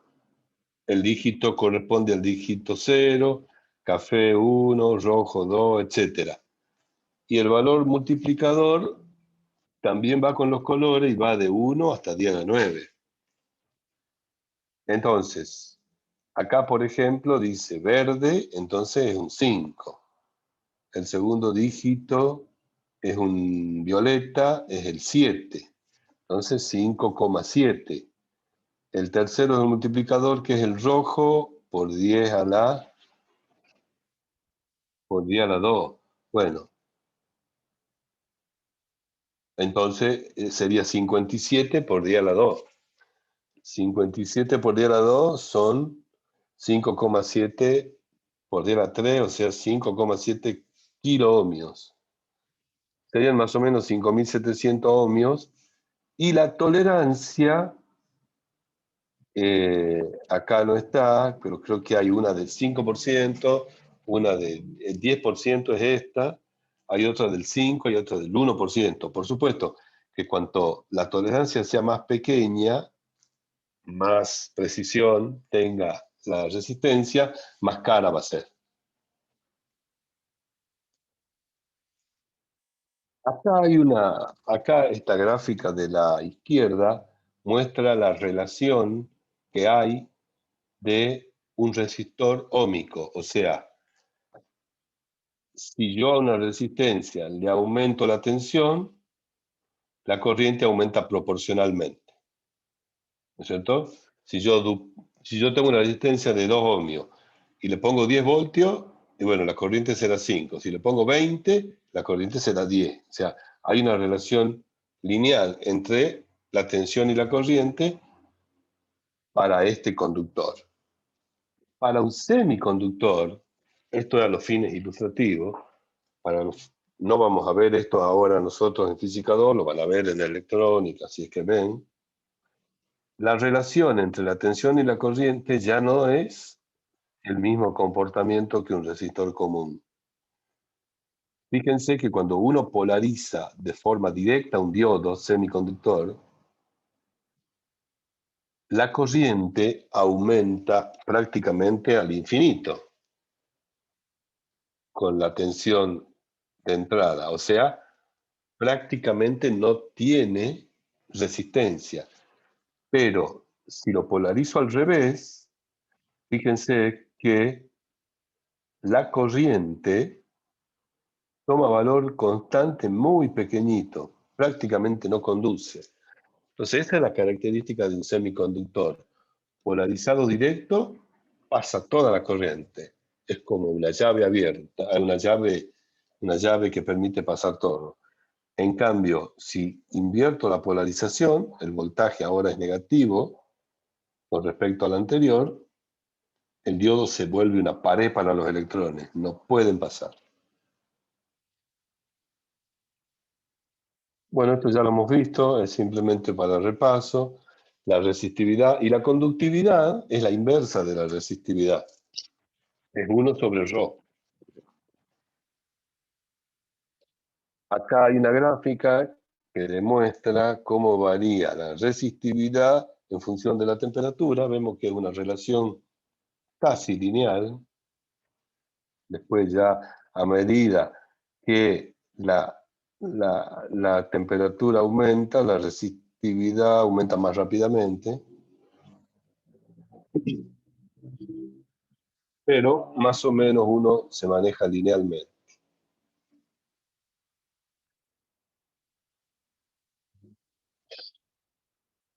el dígito corresponde al dígito 0, café 1, rojo 2, etc. Y el valor multiplicador también va con los colores y va de 1 hasta 10 a la 9. Entonces, acá por ejemplo dice verde, entonces es un 5. El segundo dígito es un violeta, es el 7. Entonces 5,7. El tercero es el multiplicador, que es el rojo, por 10 a la 2. Bueno, entonces sería 57 por 10 a la 2. 57 por 10 a la 2 son 5,7 por 10 a la 3, o sea, 5,7 kiloohmios. Serían más o menos 5.700 ohmios. Y la tolerancia, acá no está, pero creo que hay una del 5%, una del 10% es esta, hay otra del 5% y otra del 1%. Por supuesto que cuanto la tolerancia sea más pequeña, más precisión tenga la resistencia, más cara va a ser. Acá esta gráfica de la izquierda muestra la relación que hay de un resistor óhmico, o sea, si yo a una resistencia le aumento la tensión, la corriente aumenta proporcionalmente, ¿no es cierto? Si yo tengo una resistencia de 2 ohmios y le pongo 10 voltios, y bueno, la corriente será 5. Si le pongo 20, la corriente será 10. O sea, hay una relación lineal entre la tensión y la corriente para este conductor. Para un semiconductor, esto es a los fines ilustrativos, no vamos a ver esto ahora nosotros en Física 2, lo van a ver en electrónica, si es que ven. La relación entre la tensión y la corriente ya no es el mismo comportamiento que un resistor común. Fíjense que cuando uno polariza de forma directa un diodo semiconductor, la corriente aumenta prácticamente al infinito con la tensión de entrada, o sea, prácticamente no tiene resistencia. Pero si lo polarizo al revés, fíjense que la corriente toma valor constante muy pequeñito, prácticamente no conduce. Entonces, esa es la característica de un semiconductor. Polarizado directo, pasa toda la corriente. Es como una llave abierta, una llave que permite pasar todo. En cambio, si invierto la polarización, el voltaje ahora es negativo con respecto al anterior, el diodo se vuelve una pared para los electrones, no pueden pasar. Bueno, esto ya lo hemos visto, es simplemente para repaso. La resistividad y la conductividad es la inversa de la resistividad. Es 1 sobre ρ. Acá hay una gráfica que demuestra cómo varía la resistividad en función de la temperatura. Vemos que es una relación casi lineal. Después ya a medida que la temperatura aumenta, la resistividad aumenta más rápidamente. pero más o menos uno se maneja linealmente.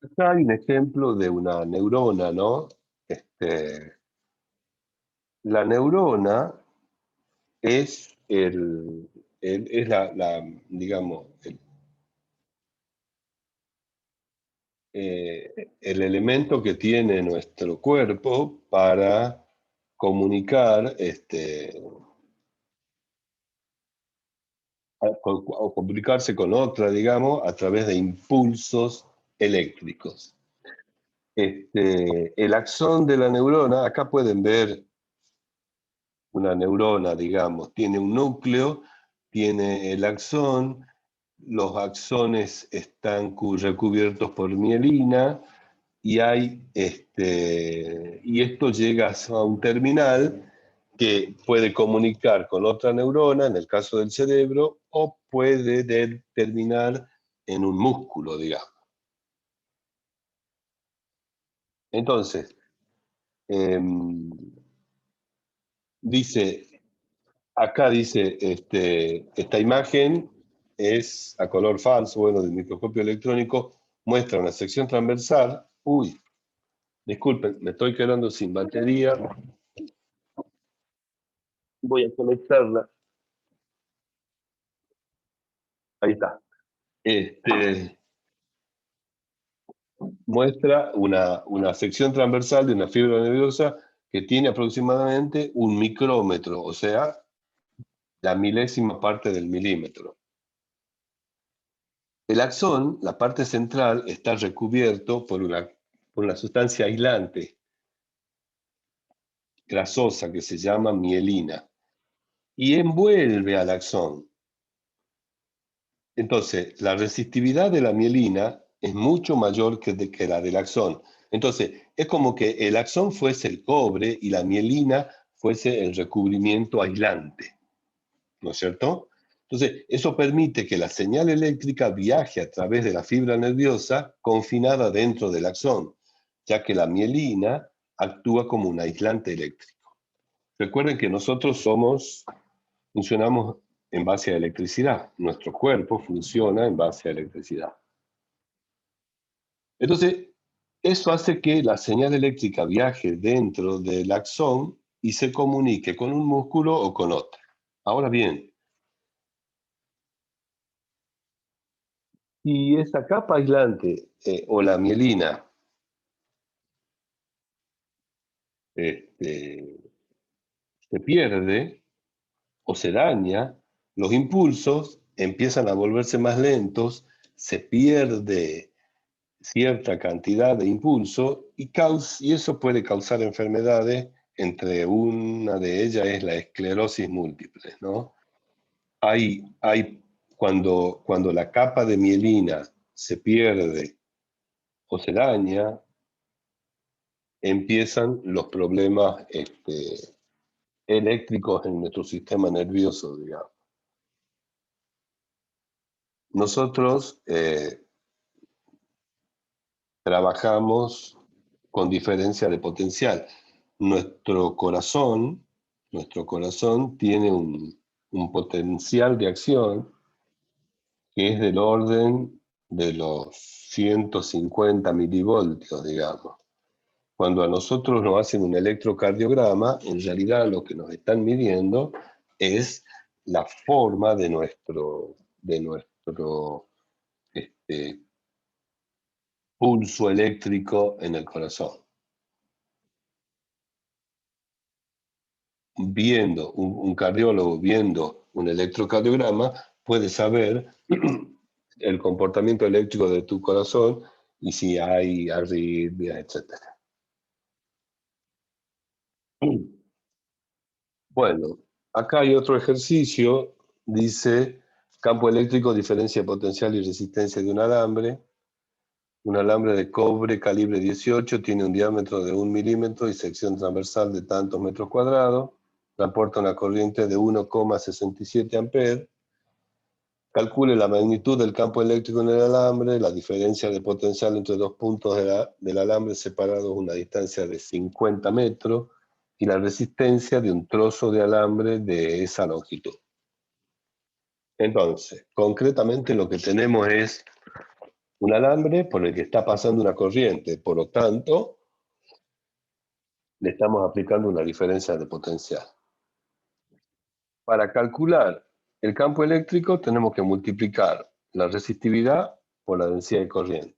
Acá hay un ejemplo de una neurona, ¿no? La neurona es digamos, el elemento que tiene nuestro cuerpo para comunicar, o comunicarse con otra, digamos, a través de impulsos eléctricos. El axón de la neurona, acá pueden ver una neurona, digamos, tiene un núcleo, tiene el axón, los axones están recubiertos por mielina, y esto llega a un terminal que puede comunicar con otra neurona, en el caso del cerebro, o puede terminar en un músculo, digamos. Entonces, acá dice, esta imagen es a color falso, bueno, del microscopio electrónico, muestra una sección transversal. Uy, disculpen, me estoy quedando sin batería. Voy a conectarla. Ahí está. Muestra una sección transversal de una fibra nerviosa que tiene aproximadamente 1 micrómetro, o sea, la milésima parte del milímetro. El axón, la parte central, está recubierto por una sustancia aislante, grasosa, que se llama mielina, y envuelve al axón. Entonces, la resistividad de la mielina es mucho mayor que la del axón. Entonces, es como que el axón fuese el cobre y la mielina fuese el recubrimiento aislante, ¿no es cierto? Entonces, eso permite que la señal eléctrica viaje a través de la fibra nerviosa confinada dentro del axón, ya que la mielina actúa como un aislante eléctrico. Recuerden que nosotros funcionamos en base a electricidad. Nuestro cuerpo funciona en base a electricidad. Entonces, eso hace que la señal eléctrica viaje dentro del axón y se comunique con un músculo o con otro. Ahora bien, si esa capa aislante o la mielina se pierde o se daña, los impulsos empiezan a volverse más lentos, se pierde cierta cantidad de impulso y eso puede causar enfermedades, entre una de ellas es la esclerosis múltiple, ¿no? Cuando la capa de mielina se pierde o se daña, empiezan los problemas eléctricos en nuestro sistema nervioso, digamos. Nosotros trabajamos con diferencia de potencial. Nuestro corazón tiene un potencial de acción que es del orden de los 150 milivoltios, digamos. Cuando a nosotros nos hacen un electrocardiograma, en realidad lo que nos están midiendo es la forma de nuestro pulso eléctrico en el corazón. Un cardiólogo viendo un electrocardiograma puede saber el comportamiento eléctrico de tu corazón y si hay arritmias, etc. Bueno, acá hay otro ejercicio, dice campo eléctrico, diferencia potencial y resistencia de un alambre. Un alambre de cobre calibre 18 tiene un diámetro de 1 milímetro y sección transversal de tantos metros cuadrados. Transporta una corriente de 1,67 amperes. Calcule la magnitud del campo eléctrico en el alambre, la diferencia de potencial entre dos puntos del alambre separados a una distancia de 50 metros. y la resistencia de un trozo de alambre de esa longitud. Entonces, concretamente lo que tenemos es un alambre por el que está pasando una corriente, por lo tanto, le estamos aplicando una diferencia de potencial. Para calcular el campo eléctrico tenemos que multiplicar la resistividad por la densidad de corriente.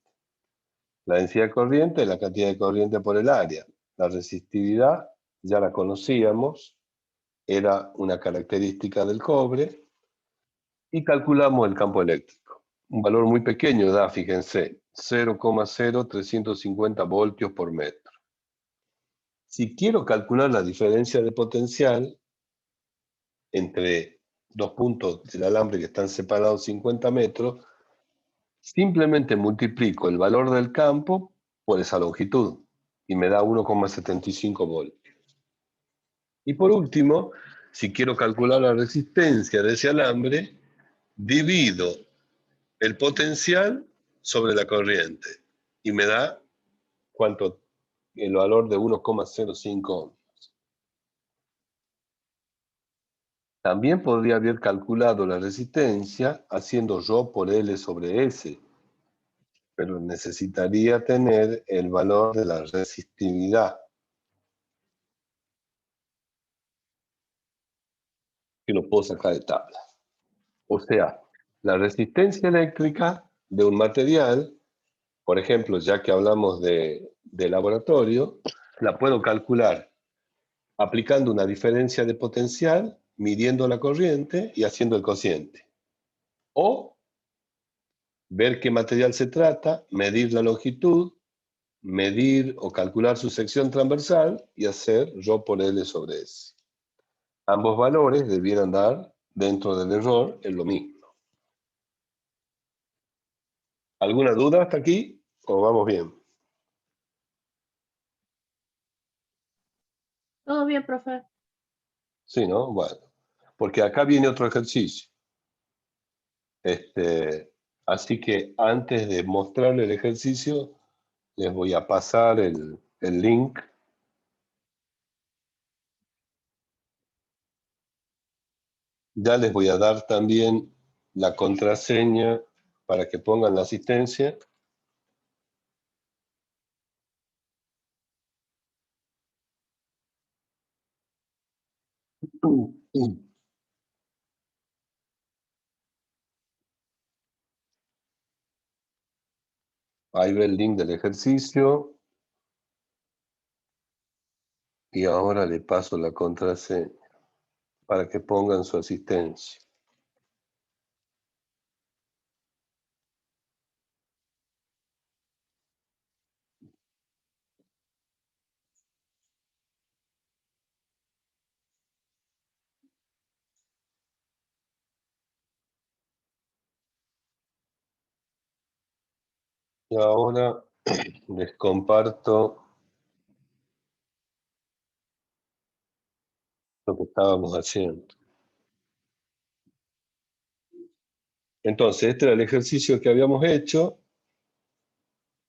La densidad de corriente es la cantidad de corriente por el área. La resistividad ya la conocíamos, era una característica del cobre, y calculamos el campo eléctrico. Un valor muy pequeño da, fíjense, 0,0350 voltios por metro. Si quiero calcular la diferencia de potencial entre dos puntos del alambre que están separados 50 metros, simplemente multiplico el valor del campo por esa longitud y me da 1,75 voltios. Y por último, si quiero calcular la resistencia de ese alambre, divido el potencial sobre la corriente y me da ¿cuánto? El valor de 1,05 ohms. También podría haber calculado la resistencia haciendo ρ por L sobre S, pero necesitaría tener el valor de la resistividad, que lo puedo sacar de tabla. O sea, la resistencia eléctrica de un material, por ejemplo, ya que hablamos de laboratorio, la puedo calcular aplicando una diferencia de potencial, midiendo la corriente y haciendo el cociente. O ver qué material se trata, medir la longitud, medir o calcular su sección transversal y hacer ρ por L sobre S. Ambos valores debieran dar, dentro del error, en lo mismo. ¿Alguna duda hasta aquí? ¿O vamos bien? Todo bien, profe. Sí, ¿no? Bueno. Porque acá viene otro ejercicio. Así que antes de mostrarle el ejercicio, les voy a pasar el link. Ya les voy a dar también la contraseña para que pongan la asistencia. Ahí ve el link del ejercicio. Y ahora le paso la contraseña para que pongan su asistencia. Y ahora les comparto lo que estábamos haciendo. Entonces, este era el ejercicio que habíamos hecho.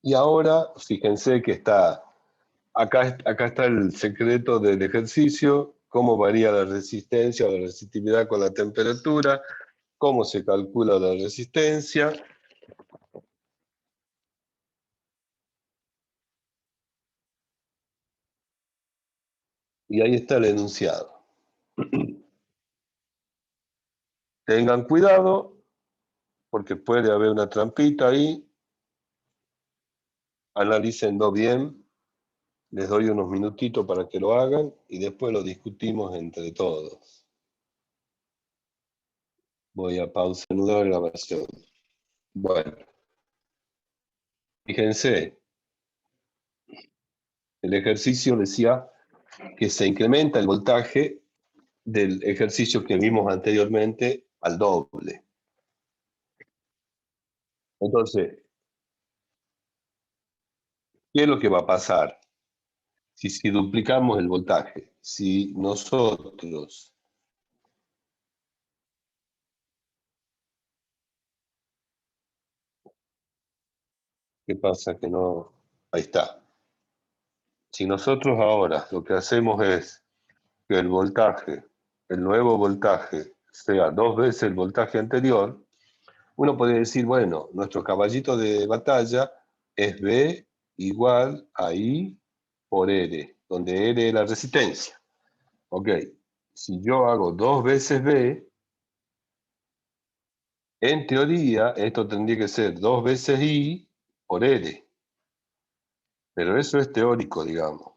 Y ahora, fíjense que está, acá está el secreto del ejercicio, cómo varía la resistencia o la resistividad con la temperatura, cómo se calcula la resistencia. Y ahí está el enunciado. Tengan cuidado, porque puede haber una trampita ahí. Analícenlo bien. Les doy unos minutitos para que lo hagan y después lo discutimos entre todos. Voy a pausar la grabación. Bueno, fíjense, el ejercicio decía que se incrementa el voltaje del ejercicio que vimos anteriormente al doble. Entonces, ¿qué es lo que va a pasar? Si duplicamos el voltaje, si nosotros ¿qué pasa? Que no... Ahí está. Si nosotros ahora lo que hacemos es que el voltaje, el nuevo voltaje, sea 2 veces el voltaje anterior, uno puede decir, bueno, nuestro caballito de batalla es V igual a I por R, donde R es la resistencia. Ok, si yo hago 2 veces V, en teoría esto tendría que ser 2 veces I por R. Pero eso es teórico, digamos.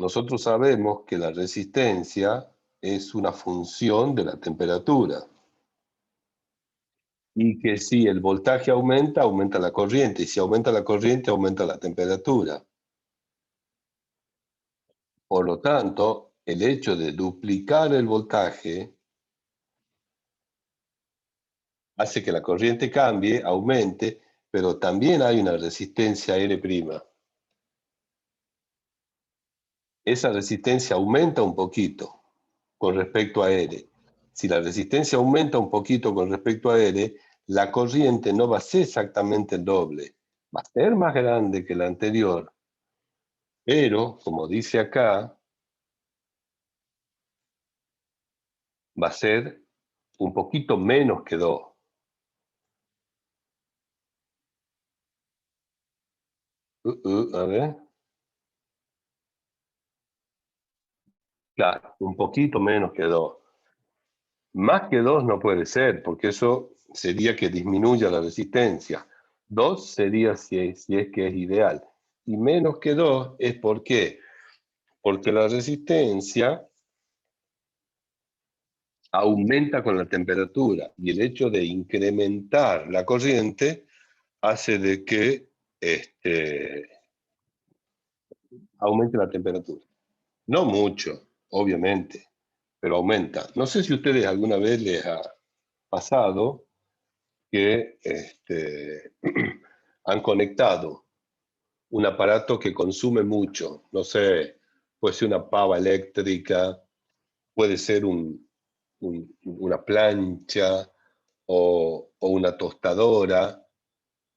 Nosotros sabemos que la resistencia es una función de la temperatura. Y que si el voltaje aumenta, aumenta la corriente. Y si aumenta la corriente, aumenta la temperatura. Por lo tanto, el hecho de duplicar el voltaje hace que la corriente cambie, aumente, pero también hay una resistencia R'. Esa resistencia aumenta un poquito con respecto a R. Si la resistencia aumenta un poquito con respecto a R, la corriente no va a ser exactamente el doble. Va a ser más grande que la anterior. Pero, como dice acá, va a ser un poquito menos que 2. A ver. Claro, un poquito menos que 2. Más que 2 no puede ser, porque eso sería que disminuya la resistencia. 2 sería si es que es ideal. Y menos que 2 es ¿por qué? Porque la resistencia aumenta con la temperatura y el hecho de incrementar la corriente hace de que aumente la temperatura. No mucho, obviamente, pero aumenta. No sé si a ustedes alguna vez les ha pasado que han conectado un aparato que consume mucho, no sé, puede ser una pava eléctrica, puede ser una plancha o una tostadora,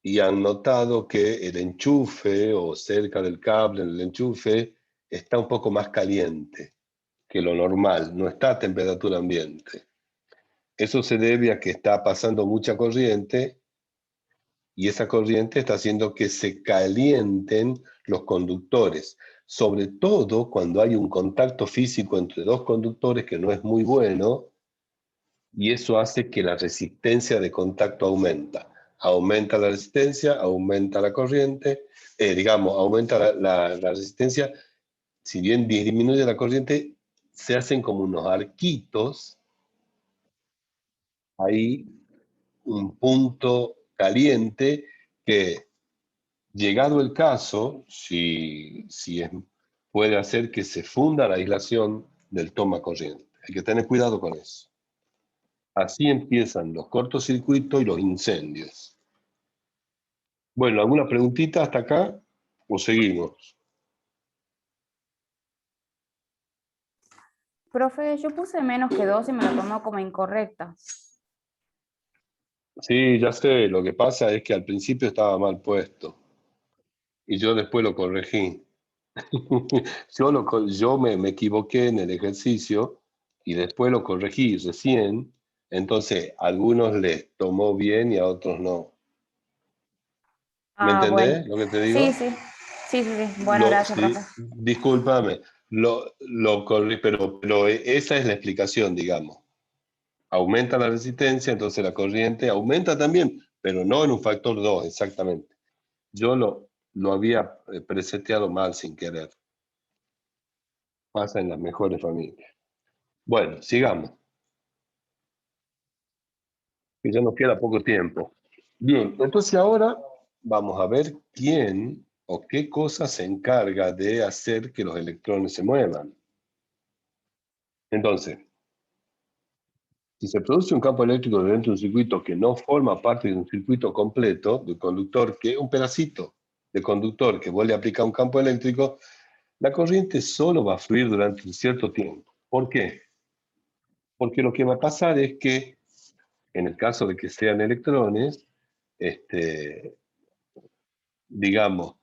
y han notado que el enchufe o cerca del cable, el enchufe, está un poco más caliente que lo normal, no está a temperatura ambiente. Eso se debe a que está pasando mucha corriente y esa corriente está haciendo que se calienten los conductores, sobre todo cuando hay un contacto físico entre dos conductores que no es muy bueno, y eso hace que la resistencia de contacto aumenta. Aumenta la resistencia, aumenta la corriente, aumenta la resistencia, si bien disminuye la corriente, se hacen como unos arquitos, ahí un punto caliente que, llegado el caso, puede hacer que se funda la aislación del toma corriente. Hay que tener cuidado con eso. Así empiezan los cortocircuitos y los incendios. Bueno, ¿alguna preguntita hasta acá? ¿O seguimos? Profe, yo puse menos que 2 y me lo tomó como incorrecta. Sí, ya sé, lo que pasa es que al principio estaba mal puesto y yo después lo corregí. Yo me equivoqué en el ejercicio y después lo corregí recién, entonces a algunos les tomó bien y a otros no. ¿Me Ah, bueno. entendés lo que te digo? Sí, sí. Sí, sí, sí. Bueno, gracias, Sí, profe. discúlpame, pero esa es la explicación, digamos. Aumenta la resistencia, entonces la corriente aumenta también, pero no en un factor 2 exactamente. Yo lo había preseteado mal sin querer. Pasa en las mejores familias. Bueno, sigamos, que ya nos queda poco tiempo. Bien, entonces ahora vamos a ver quién o qué cosa se encarga de hacer que los electrones se muevan. Entonces, si se produce un campo eléctrico dentro de un circuito que no forma parte de un circuito completo de conductor, que es un pedacito de conductor que vuelve a aplicar un campo eléctrico, la corriente solo va a fluir durante un cierto tiempo. ¿Por qué? Porque lo que va a pasar es que, en el caso de que sean electrones, digamos,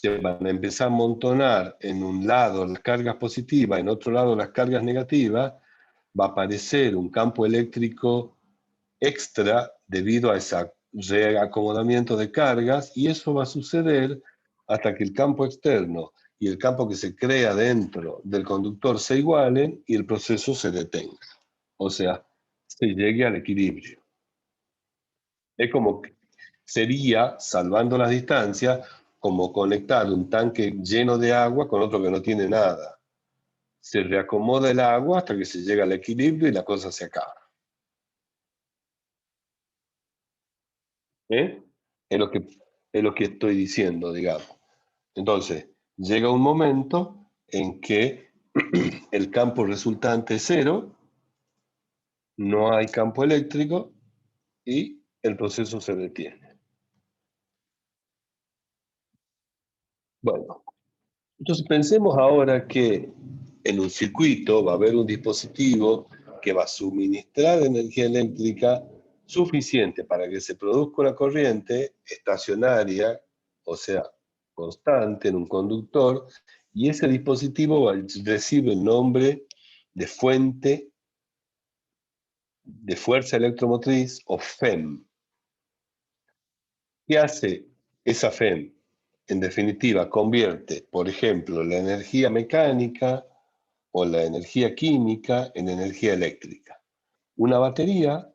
se van a empezar a amontonar en un lado las cargas positivas, en otro lado las cargas negativas, va a aparecer un campo eléctrico extra debido a ese reacomodamiento de cargas, y eso va a suceder hasta que el campo externo y el campo que se crea dentro del conductor se igualen y el proceso se detenga. O sea, se llegue al equilibrio. Es como que sería, salvando las distancias, como conectar un tanque lleno de agua con otro que no tiene nada. Se reacomoda el agua hasta que se llega al equilibrio y la cosa se acaba. ¿Eh? Es lo que estoy diciendo, digamos. Entonces, llega un momento en que el campo resultante es cero, no hay campo eléctrico y el proceso se detiene. Bueno, entonces pensemos ahora que en un circuito va a haber un dispositivo que va a suministrar energía eléctrica suficiente para que se produzca una corriente estacionaria, o sea, constante en un conductor, y ese dispositivo recibe el nombre de fuente de fuerza electromotriz o FEM. ¿Qué hace esa FEM? En definitiva, convierte, por ejemplo, la energía mecánica o la energía química en energía eléctrica. Una batería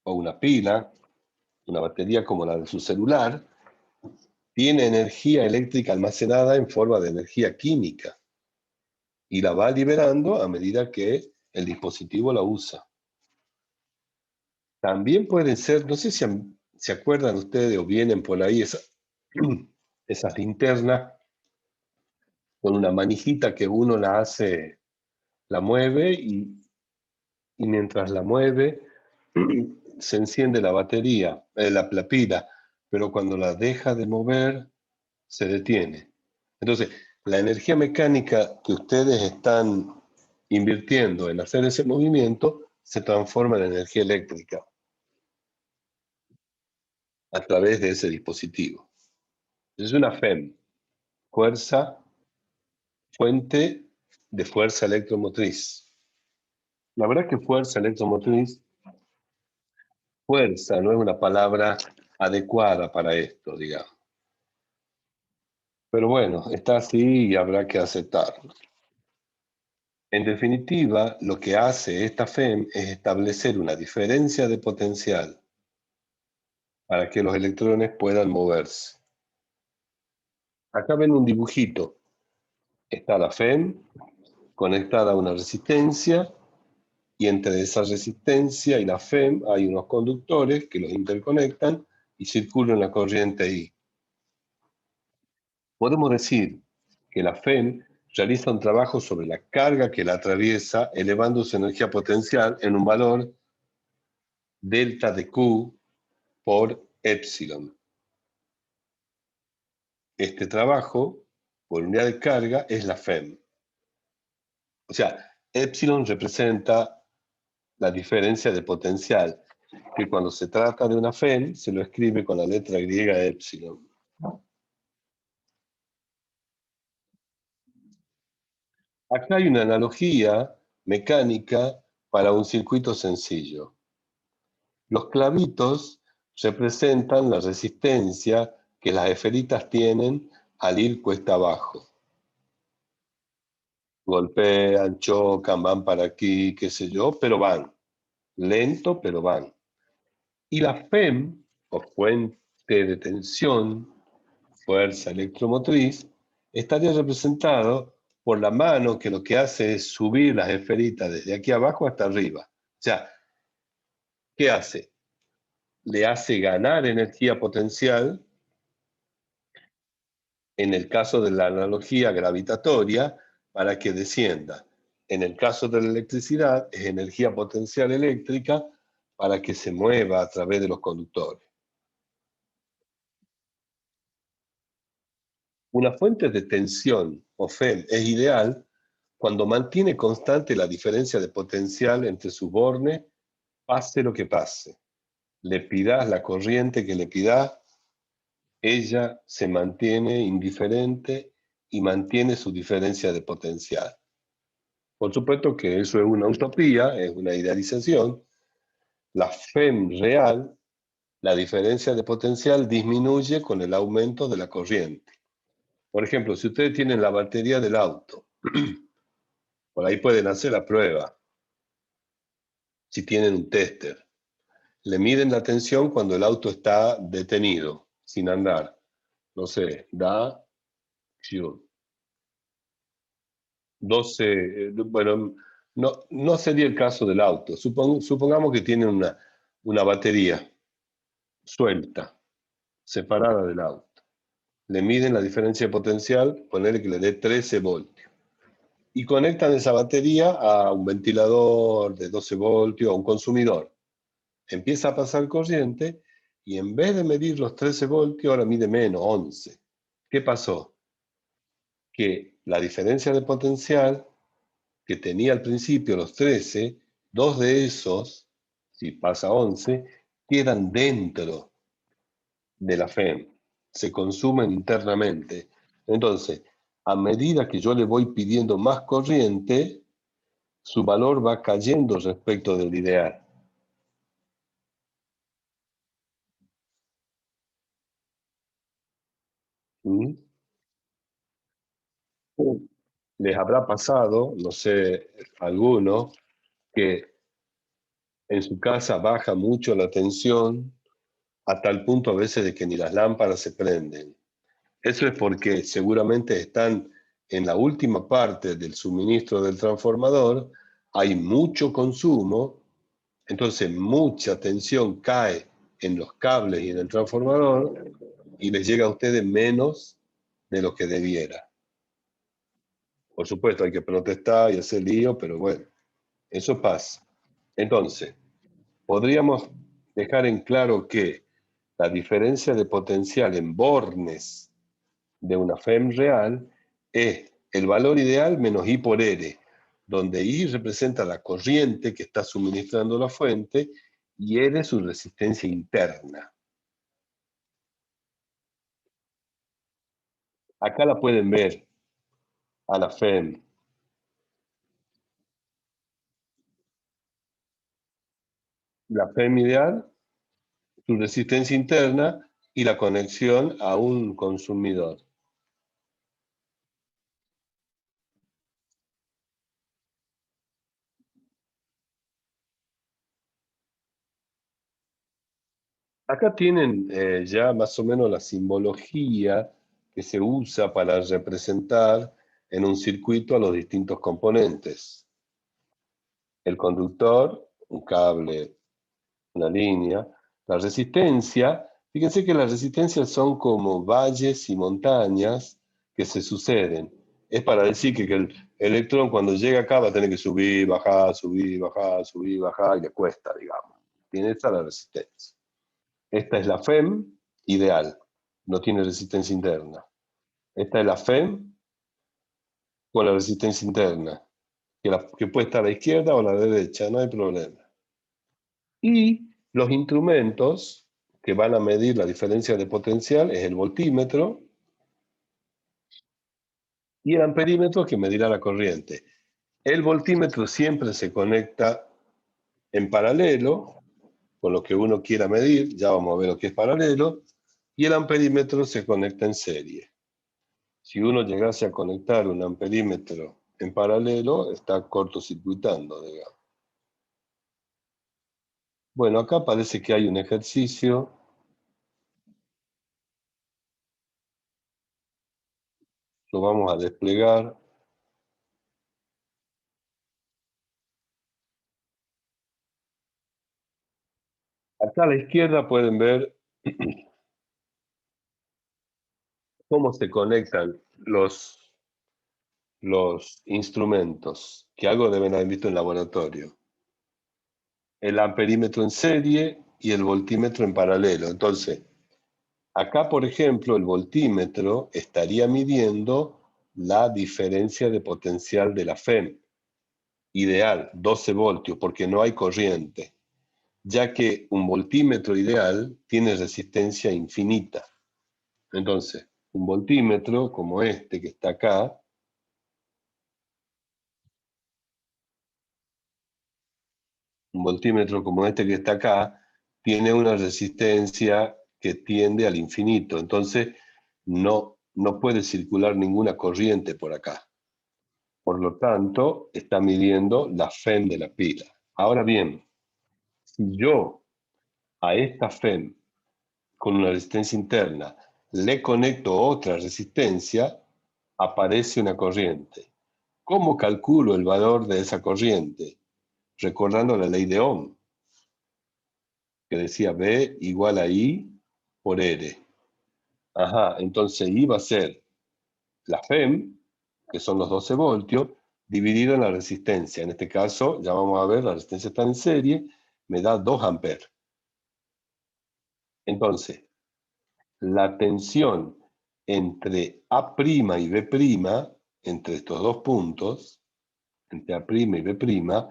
o una pila, una batería como la de su celular, tiene energía eléctrica almacenada en forma de energía química y la va liberando a medida que el dispositivo la usa. También pueden ser, no sé si se acuerdan ustedes o vienen por ahí esas linternas con una manijita que uno la mueve y mientras la mueve se enciende la batería, la pila, pero cuando la deja de mover se detiene. Entonces, la energía mecánica que ustedes están invirtiendo en hacer ese movimiento se transforma en energía eléctrica a través de ese dispositivo. Es una FEM, fuente de fuerza electromotriz. La verdad que fuerza electromotriz, fuerza no es una palabra adecuada para esto, digamos. Pero bueno, está así y habrá que aceptarlo. En definitiva, lo que hace esta FEM es establecer una diferencia de potencial para que los electrones puedan moverse. Acá ven un dibujito. Está la FEM conectada a una resistencia y entre esa resistencia y la FEM hay unos conductores que los interconectan y circula una corriente ahí. Podemos decir que la FEM realiza un trabajo sobre la carga que la atraviesa, elevando su energía potencial en un valor delta de Q por epsilon. Este trabajo, por unidad de carga, es la FEM. O sea, epsilon representa la diferencia de potencial, que cuando se trata de una FEM se lo escribe con la letra griega epsilon. Acá hay una analogía mecánica para un circuito sencillo. Los clavitos representan la resistencia que las esferitas tienen al ir cuesta abajo. Golpean, chocan, van para aquí, qué sé yo, pero van. Lento, pero van. Y la FEM, o fuente de tensión, fuerza electromotriz, estaría representado por la mano que lo que hace es subir las esferitas desde aquí abajo hasta arriba. O sea, ¿qué hace? Le hace ganar energía potencial, en el caso de la analogía gravitatoria, para que descienda. En el caso de la electricidad, es energía potencial eléctrica para que se mueva a través de los conductores. Una fuente de tensión, o FEM, es ideal cuando mantiene constante la diferencia de potencial entre sus bornes, pase lo que pase. Le pidas la corriente que le pidas, ella se mantiene indiferente y mantiene su diferencia de potencial. Por supuesto que eso es una utopía, es una idealización. La FEM real, la diferencia de potencial disminuye con el aumento de la corriente. Por ejemplo, si ustedes tienen la batería del auto, por ahí pueden hacer la prueba. Si tienen un tester, le miden la tensión cuando el auto está detenido, sin andar. No sé, da 12, bueno, no sería el caso del auto. Supongamos que tiene una batería suelta, separada del auto. Le miden la diferencia de potencial, ponerle que le dé 13 voltios. Y conectan esa batería a un ventilador de 12 voltios, a un consumidor. Empieza a pasar corriente y en vez de medir los 13 voltios, ahora mide menos, 11. ¿Qué pasó? Que la diferencia de potencial que tenía al principio los 13, dos de esos, si pasa 11, quedan dentro de la FEM, se consumen internamente. Entonces, a medida que yo le voy pidiendo más corriente, su valor va cayendo respecto del ideal. ¿Mm? Les habrá pasado, no sé, alguno, que en su casa baja mucho la tensión a tal punto a veces de que ni las lámparas se prenden. Eso es porque seguramente están en la última parte del suministro del transformador, hay mucho consumo, entonces mucha tensión cae en los cables y en el transformador y les llega a ustedes menos de lo que debiera. Por supuesto, hay que protestar y hacer lío, pero bueno, eso pasa. Entonces, podríamos dejar en claro que la diferencia de potencial en bornes de una FEM real es el valor ideal menos I por R, donde I representa la corriente que está suministrando la fuente y R su resistencia interna. Acá la pueden ver a la FEM. La FEM ideal, su resistencia interna y la conexión a un consumidor. Acá tienen ya más o menos la simbología que se usa para representar en un circuito a los distintos componentes. El conductor, un cable, una línea. La resistencia, fíjense que las resistencias son como valles y montañas que se suceden. Es para decir que el electrón cuando llega acá va a tener que subir, bajar, subir, bajar, subir, bajar, y le cuesta, digamos. Tiene esta la resistencia. Esta es la FEM ideal, no tiene resistencia interna. Esta es la FEM con la resistencia interna, que puede estar a la izquierda o a la derecha, no hay problema. Y los instrumentos que van a medir la diferencia de potencial es el voltímetro y el amperímetro que medirá la corriente. El voltímetro siempre se conecta en paralelo con lo que uno quiera medir, ya vamos a ver lo que es paralelo, y el amperímetro se conecta en serie. Si uno llegase a conectar un amperímetro en paralelo, está cortocircuitando, digamos. Bueno, acá parece que hay un ejercicio. Lo vamos a desplegar. Acá a la izquierda pueden ver cómo se conectan los instrumentos, que algo deben haber visto en laboratorio. El amperímetro en serie y el voltímetro en paralelo. Entonces, acá, por ejemplo, el voltímetro estaría midiendo la diferencia de potencial de la FEM. Ideal, 12 voltios, porque no hay corriente, ya que un voltímetro ideal tiene resistencia infinita. Entonces, un voltímetro como este que está acá, tiene una resistencia que tiende al infinito. Entonces, no puede circular ninguna corriente por acá. Por lo tanto, está midiendo la FEM de la pila. Ahora bien, si yo a esta FEM con una resistencia interna le conecto otra resistencia, aparece una corriente. ¿Cómo calculo el valor de esa corriente? Recordando la ley de Ohm, que decía B igual a I por R. Ajá, entonces I va a ser la FEM, que son los 12 voltios, dividido en la resistencia. En este caso, ya vamos a ver, la resistencia está en serie, me da 2 amperes. Entonces, la tensión entre A' y B', entre estos dos puntos, entre A' y B',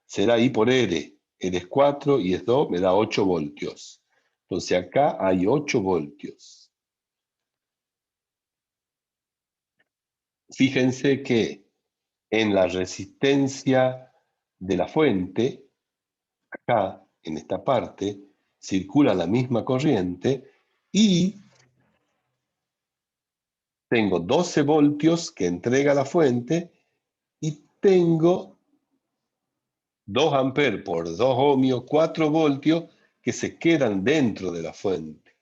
será I por R. R es 4 y es 2, me da 8 voltios. Entonces acá hay 8 voltios. Fíjense que en la resistencia de la fuente, acá, en esta parte, circula la misma corriente y tengo 12 voltios que entrega la fuente y tengo 2 amperes por 2 ohmios, 4 voltios que se quedan dentro de la fuente.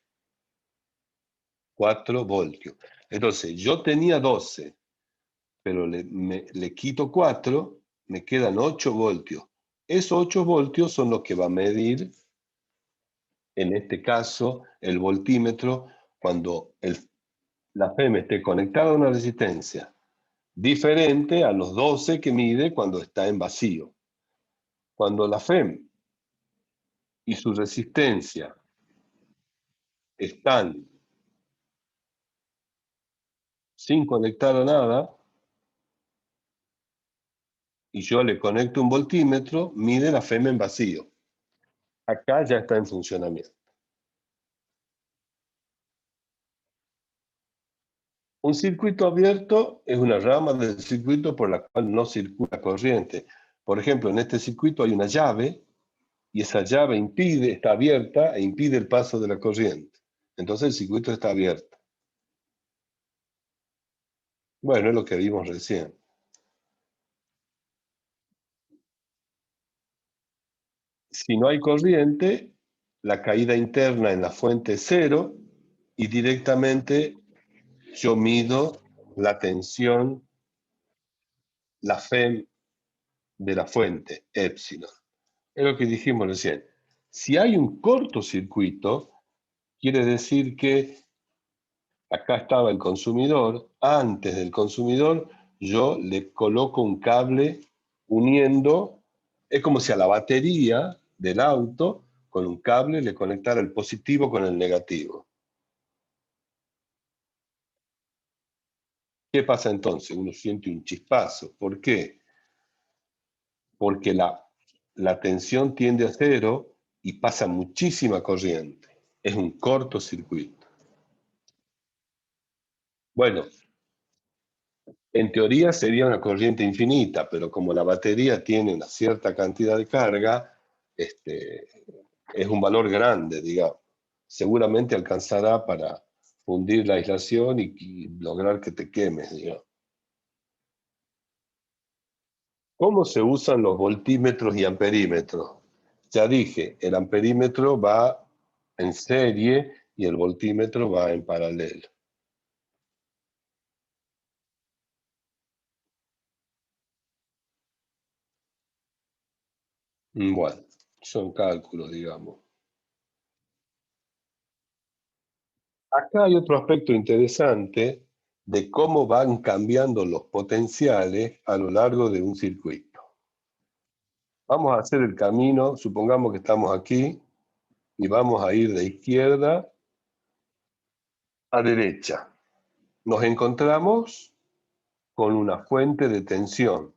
4 voltios. Entonces, yo tenía 12, pero le quito 4, me quedan 8 voltios. Esos 8 voltios son los que va a medir, en este caso, el voltímetro cuando la FEM esté conectada a una resistencia diferente a los 12 que mide cuando está en vacío. Cuando la FEM y su resistencia están sin conectar a nada, y yo le conecto un voltímetro, mide la FEM en vacío. Acá ya está en funcionamiento. Un circuito abierto es una rama del circuito por la cual no circula corriente. Por ejemplo, en este circuito hay una llave, y esa llave está abierta e impide el paso de la corriente. Entonces el circuito está abierto. Bueno, es lo que vimos recién. Si no hay corriente, la caída interna en la fuente es 0 y directamente yo mido la tensión, la FEM de la fuente, epsilon. Es lo que dijimos recién. Si hay un cortocircuito, quiere decir que acá estaba el consumidor, antes del consumidor yo le coloco un cable uniendo, es como si a la batería del auto con un cable le conectara el positivo con el negativo. ¿Qué pasa entonces? Uno siente un chispazo. ¿Por qué? Porque la tensión tiende a 0 y pasa muchísima corriente. Es un cortocircuito. Bueno, en teoría sería una corriente infinita, pero como la batería tiene una cierta cantidad de carga, es un valor grande, digamos. Seguramente alcanzará para fundir la aislación y lograr que te quemes, digamos. ¿Cómo se usan los voltímetros y amperímetros? Ya dije, el amperímetro va en serie y el voltímetro va en paralelo. Bueno, son cálculos, digamos. Acá hay otro aspecto interesante de cómo van cambiando los potenciales a lo largo de un circuito. Vamos a hacer el camino, supongamos que estamos aquí, y vamos a ir de izquierda a derecha. Nos encontramos con una fuente de tensión.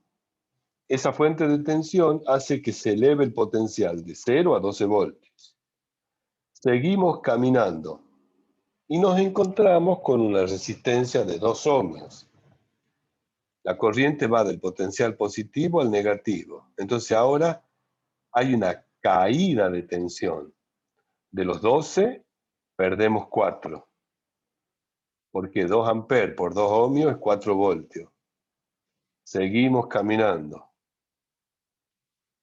Esa fuente de tensión hace que se eleve el potencial de 0 a 12 voltios. Seguimos caminando. y nos encontramos con una resistencia de 2 ohmios. La corriente va del potencial positivo al negativo. Entonces ahora hay una caída de tensión. De los 12, perdemos 4. Porque 2 amperes por 2 ohmios es 4 voltios. Seguimos caminando.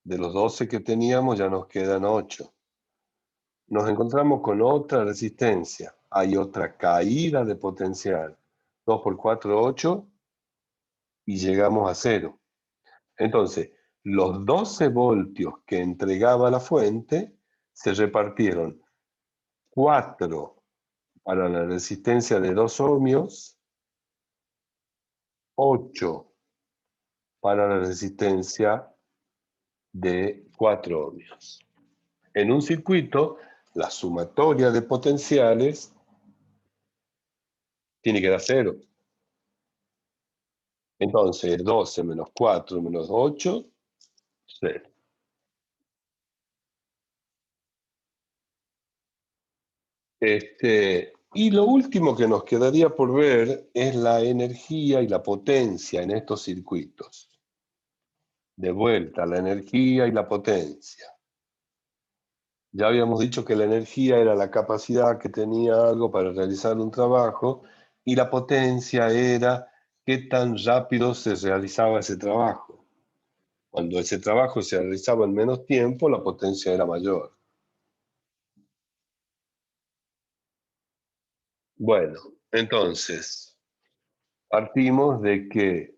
De los 12 que teníamos ya nos quedan 8. Nos encontramos con otra resistencia. Hay otra caída de potencial. 2 por 4, 8. Y llegamos a 0. Entonces, los 12 voltios que entregaba la fuente se repartieron 4 para la resistencia de 2 ohmios, 8 para la resistencia de 4 ohmios. En un circuito, la sumatoria de potenciales tiene que dar 0. Entonces, 12 menos 4 menos 8, 0. Y lo último que nos quedaría por ver es la energía y la potencia en estos circuitos. De vuelta, la energía y la potencia. Ya habíamos dicho que la energía era la capacidad que tenía algo para realizar un trabajo y la potencia era qué tan rápido se realizaba ese trabajo. Cuando ese trabajo se realizaba en menos tiempo, la potencia era mayor. Bueno, entonces, partimos de que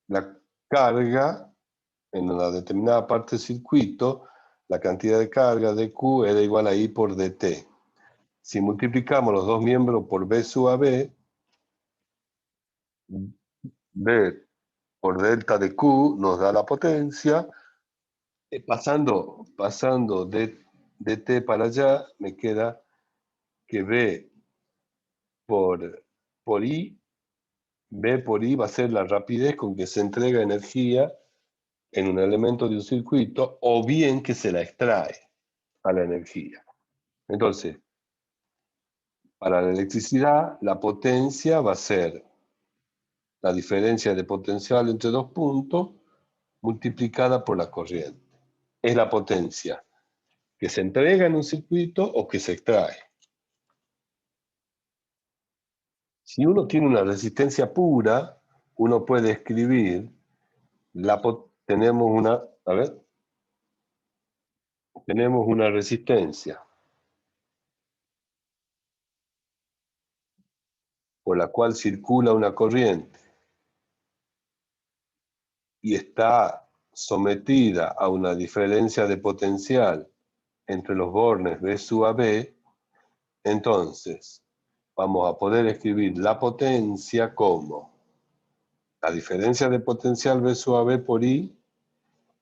la carga en una determinada parte del circuito, la cantidad de carga de Q era igual a I por dt. Si multiplicamos los dos miembros por B sub AB, B por delta de Q nos da la potencia. Pasando de dt para allá, me queda que B por I va a ser la rapidez con que se entrega energía en un elemento de un circuito, o bien que se la extrae a la energía. Entonces, para la electricidad, la potencia va a ser la diferencia de potencial entre dos puntos multiplicada por la corriente. Es la potencia que se entrega en un circuito o que se extrae. Si uno tiene una resistencia pura, uno puede escribir, tenemos una resistencia por la cual circula una corriente y está sometida a una diferencia de potencial entre los bornes B sub AB, entonces vamos a poder escribir la potencia como la diferencia de potencial B sub AB por I,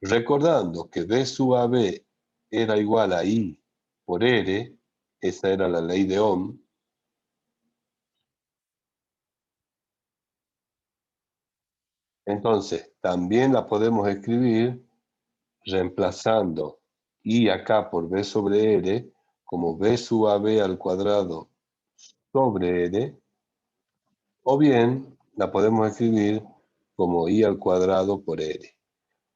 recordando que B sub AB era igual a I por R, esa era la ley de Ohm. Entonces, también la podemos escribir reemplazando I acá por B sobre R como B sub AB al cuadrado sobre R, o bien la podemos escribir como I al cuadrado por R.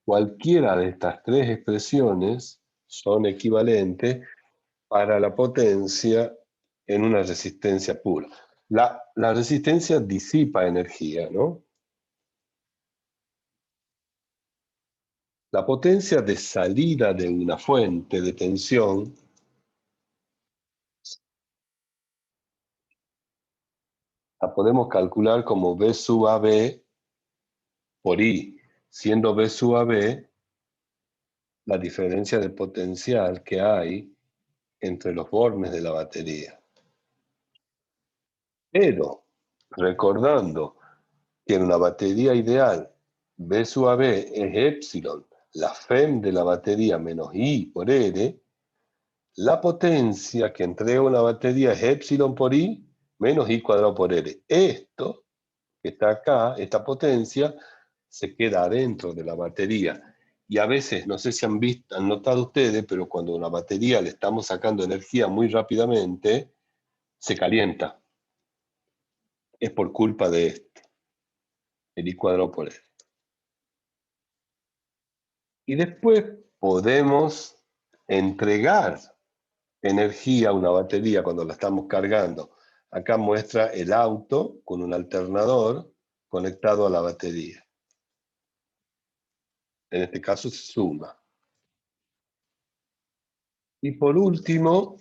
Cualquiera de estas tres expresiones son equivalentes para la potencia en una resistencia pura. La resistencia disipa energía, ¿no? La potencia de salida de una fuente de tensión la podemos calcular como B sub AB por I, siendo B sub AB la diferencia de potencial que hay entre los bornes de la batería. Pero, recordando que en una batería ideal B sub AB es epsilon, la FEM de la batería menos I por R, la potencia que entrega una batería es epsilon por I menos I cuadrado por R. Esto que está acá, esta potencia, se queda adentro de la batería. Y a veces, no sé si han notado ustedes, pero cuando a una batería le estamos sacando energía muy rápidamente, se calienta. Es por culpa de esto, el I cuadrado por R. Y después podemos entregar energía a una batería cuando la estamos cargando. Acá muestra el auto con un alternador conectado a la batería. En este caso se suma. Y por último,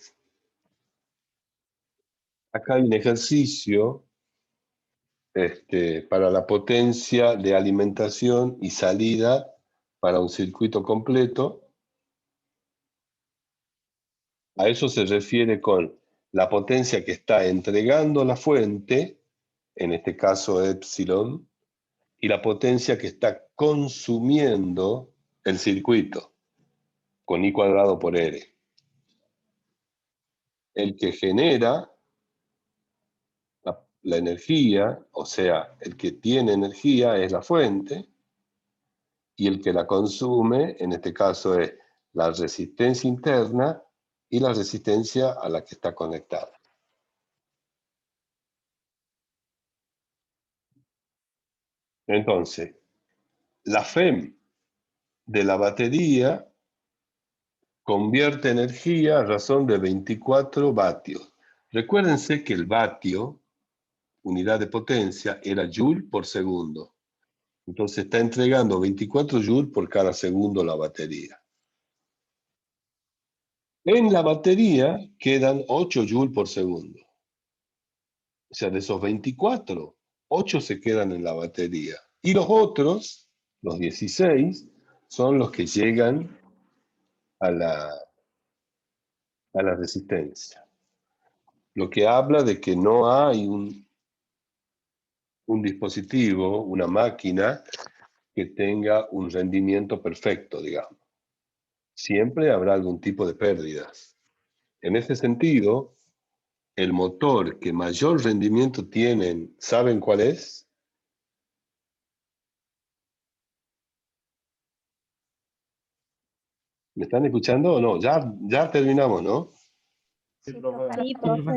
acá hay un ejercicio para la potencia de alimentación y salida para un circuito completo. A eso se refiere con la potencia que está entregando la fuente, en este caso epsilon, y la potencia que está consumiendo el circuito, con I cuadrado por R. El que genera la energía, o sea, el que tiene energía es la fuente, y el que la consume, en este caso es la resistencia interna y la resistencia a la que está conectada. Entonces, la FEM de la batería convierte energía a razón de 24 vatios. Recuérdense que el vatio, unidad de potencia, era joule por segundo. Entonces está entregando 24 joules por cada segundo la batería. En la batería quedan 8 joules por segundo. O sea, de esos 24, 8 se quedan en la batería. Y los otros, los 16, son los que llegan a la resistencia. Lo que habla de que no hay un dispositivo, una máquina, que tenga un rendimiento perfecto, digamos. Siempre habrá algún tipo de pérdidas. En ese sentido, el motor que mayor rendimiento tienen, ¿saben cuál es? ¿Me están escuchando o no? Ya terminamos, ¿no? Sí, profe. Sí, profe.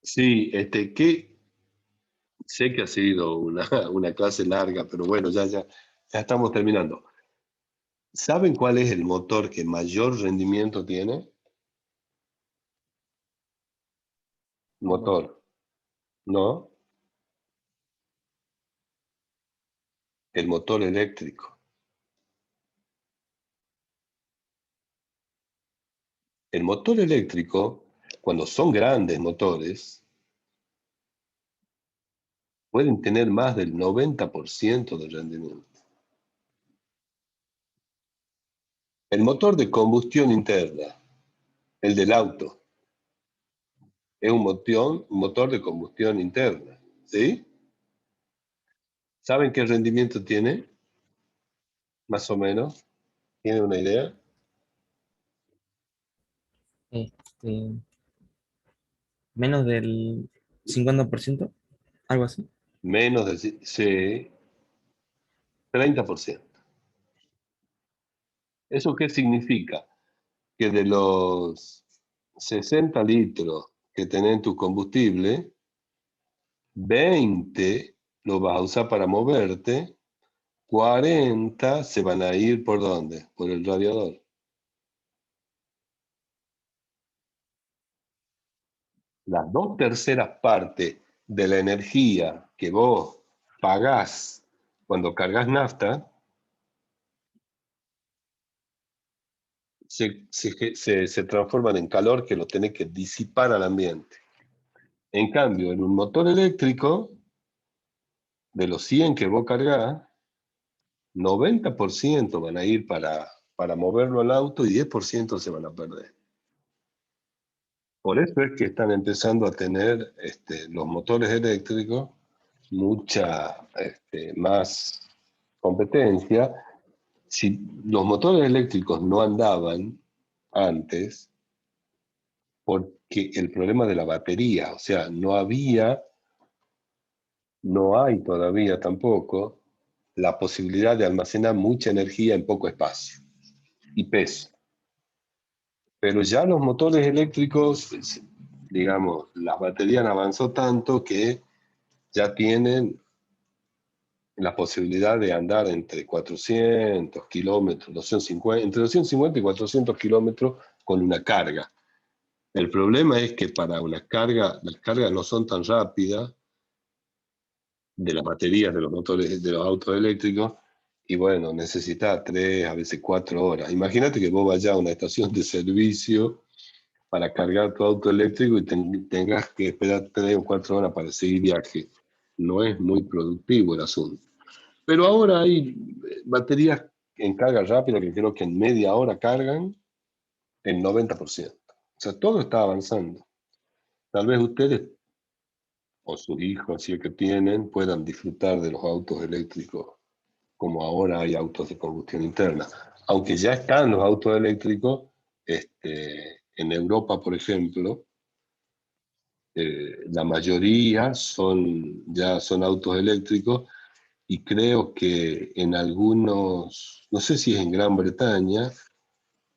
Sí, sé que ha sido una clase larga, pero bueno, ya estamos terminando. ¿Saben cuál es el motor que mayor rendimiento tiene? Motor, ¿no? El motor eléctrico. El motor eléctrico, cuando son grandes motores, pueden tener más del 90% de rendimiento. El motor de combustión interna, el del auto, es un motor de combustión interna, ¿sí? ¿Saben qué rendimiento tiene? Más o menos. ¿Tienen una idea? Este, menos del 50%, algo así. Menos del sí, 30%. ¿Eso qué significa? Que de los 60 litros que tenés en tu combustible, 20 lo vas a usar para moverte, 40 se van a ir ¿por dónde? Por el radiador. Las 2/3 partes de la energía que vos pagás cuando cargas nafta, se transforman en calor que lo tenés que disipar al ambiente. En cambio, en un motor eléctrico, de los 100 que vos cargás, 90% van a ir para moverlo al auto y 10% se van a perder. Por eso es que están empezando a tener los motores eléctricos mucha más competencia. Si los motores eléctricos no andaban antes, porque el problema de la batería, o sea, no hay todavía tampoco la posibilidad de almacenar mucha energía en poco espacio y peso. Pero ya los motores eléctricos digamos, las baterías han avanzado tanto que ya tienen la posibilidad de andar entre 400 kilómetros, 250, entre 250 y 400 kilómetros con una carga. El problema es que para una carga, las cargas no son tan rápidas de las baterías de los motores de los autos eléctricos, y bueno, necesita 3, a veces 4 horas. Imagínate que vos vayas a una estación de servicio para cargar tu auto eléctrico y tengas que esperar 3 o 4 horas para seguir viaje. No es muy productivo el asunto. Pero ahora hay baterías en carga rápida que creo que en media hora cargan el 90%. O sea, todo está avanzando. Tal vez ustedes o sus hijos, si es que tienen, puedan disfrutar de los autos eléctricos como ahora hay autos de combustión interna. Aunque ya están los autos eléctricos, en Europa, por ejemplo, la mayoría ya son autos eléctricos, y creo que en algunos, no sé si es en Gran Bretaña,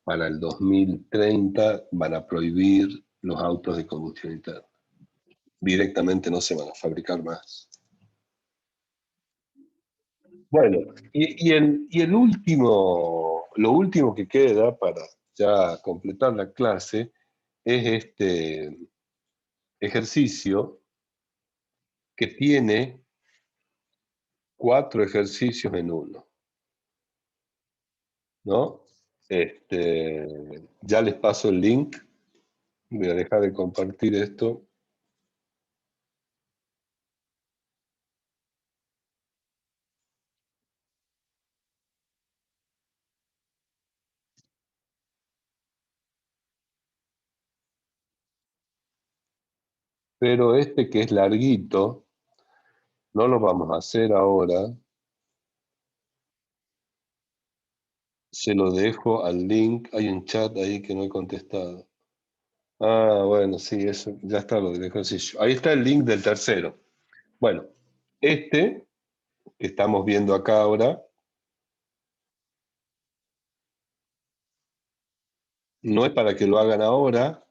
para el 2030 van a prohibir los autos de combustión interna. Directamente no se van a fabricar más. Bueno, el último, lo último que queda para ya completar la clase es este ejercicio que tiene 4 ejercicios en uno, ¿no? Ya les paso el link. Voy a dejar de compartir esto. Pero este que es larguito, no lo vamos a hacer ahora. Se lo dejo al link. Hay un chat ahí que no he contestado. Ah, bueno, sí, eso ya está lo del ejercicio. Ahí está el link del tercero. Bueno, que estamos viendo acá ahora, no es para que lo hagan ahora,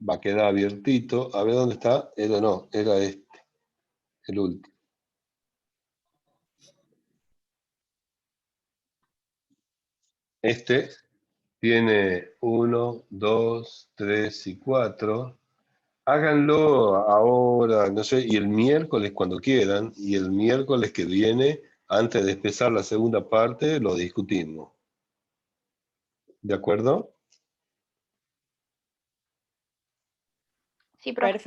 va a quedar abiertito. A ver dónde está. Era el último. Tiene 1, 2, 3 y 4. Háganlo ahora, no sé, y el miércoles cuando quieran, y el miércoles que viene, antes de empezar la segunda parte, lo discutimos. ¿De acuerdo? Sí, profe. Perfecto.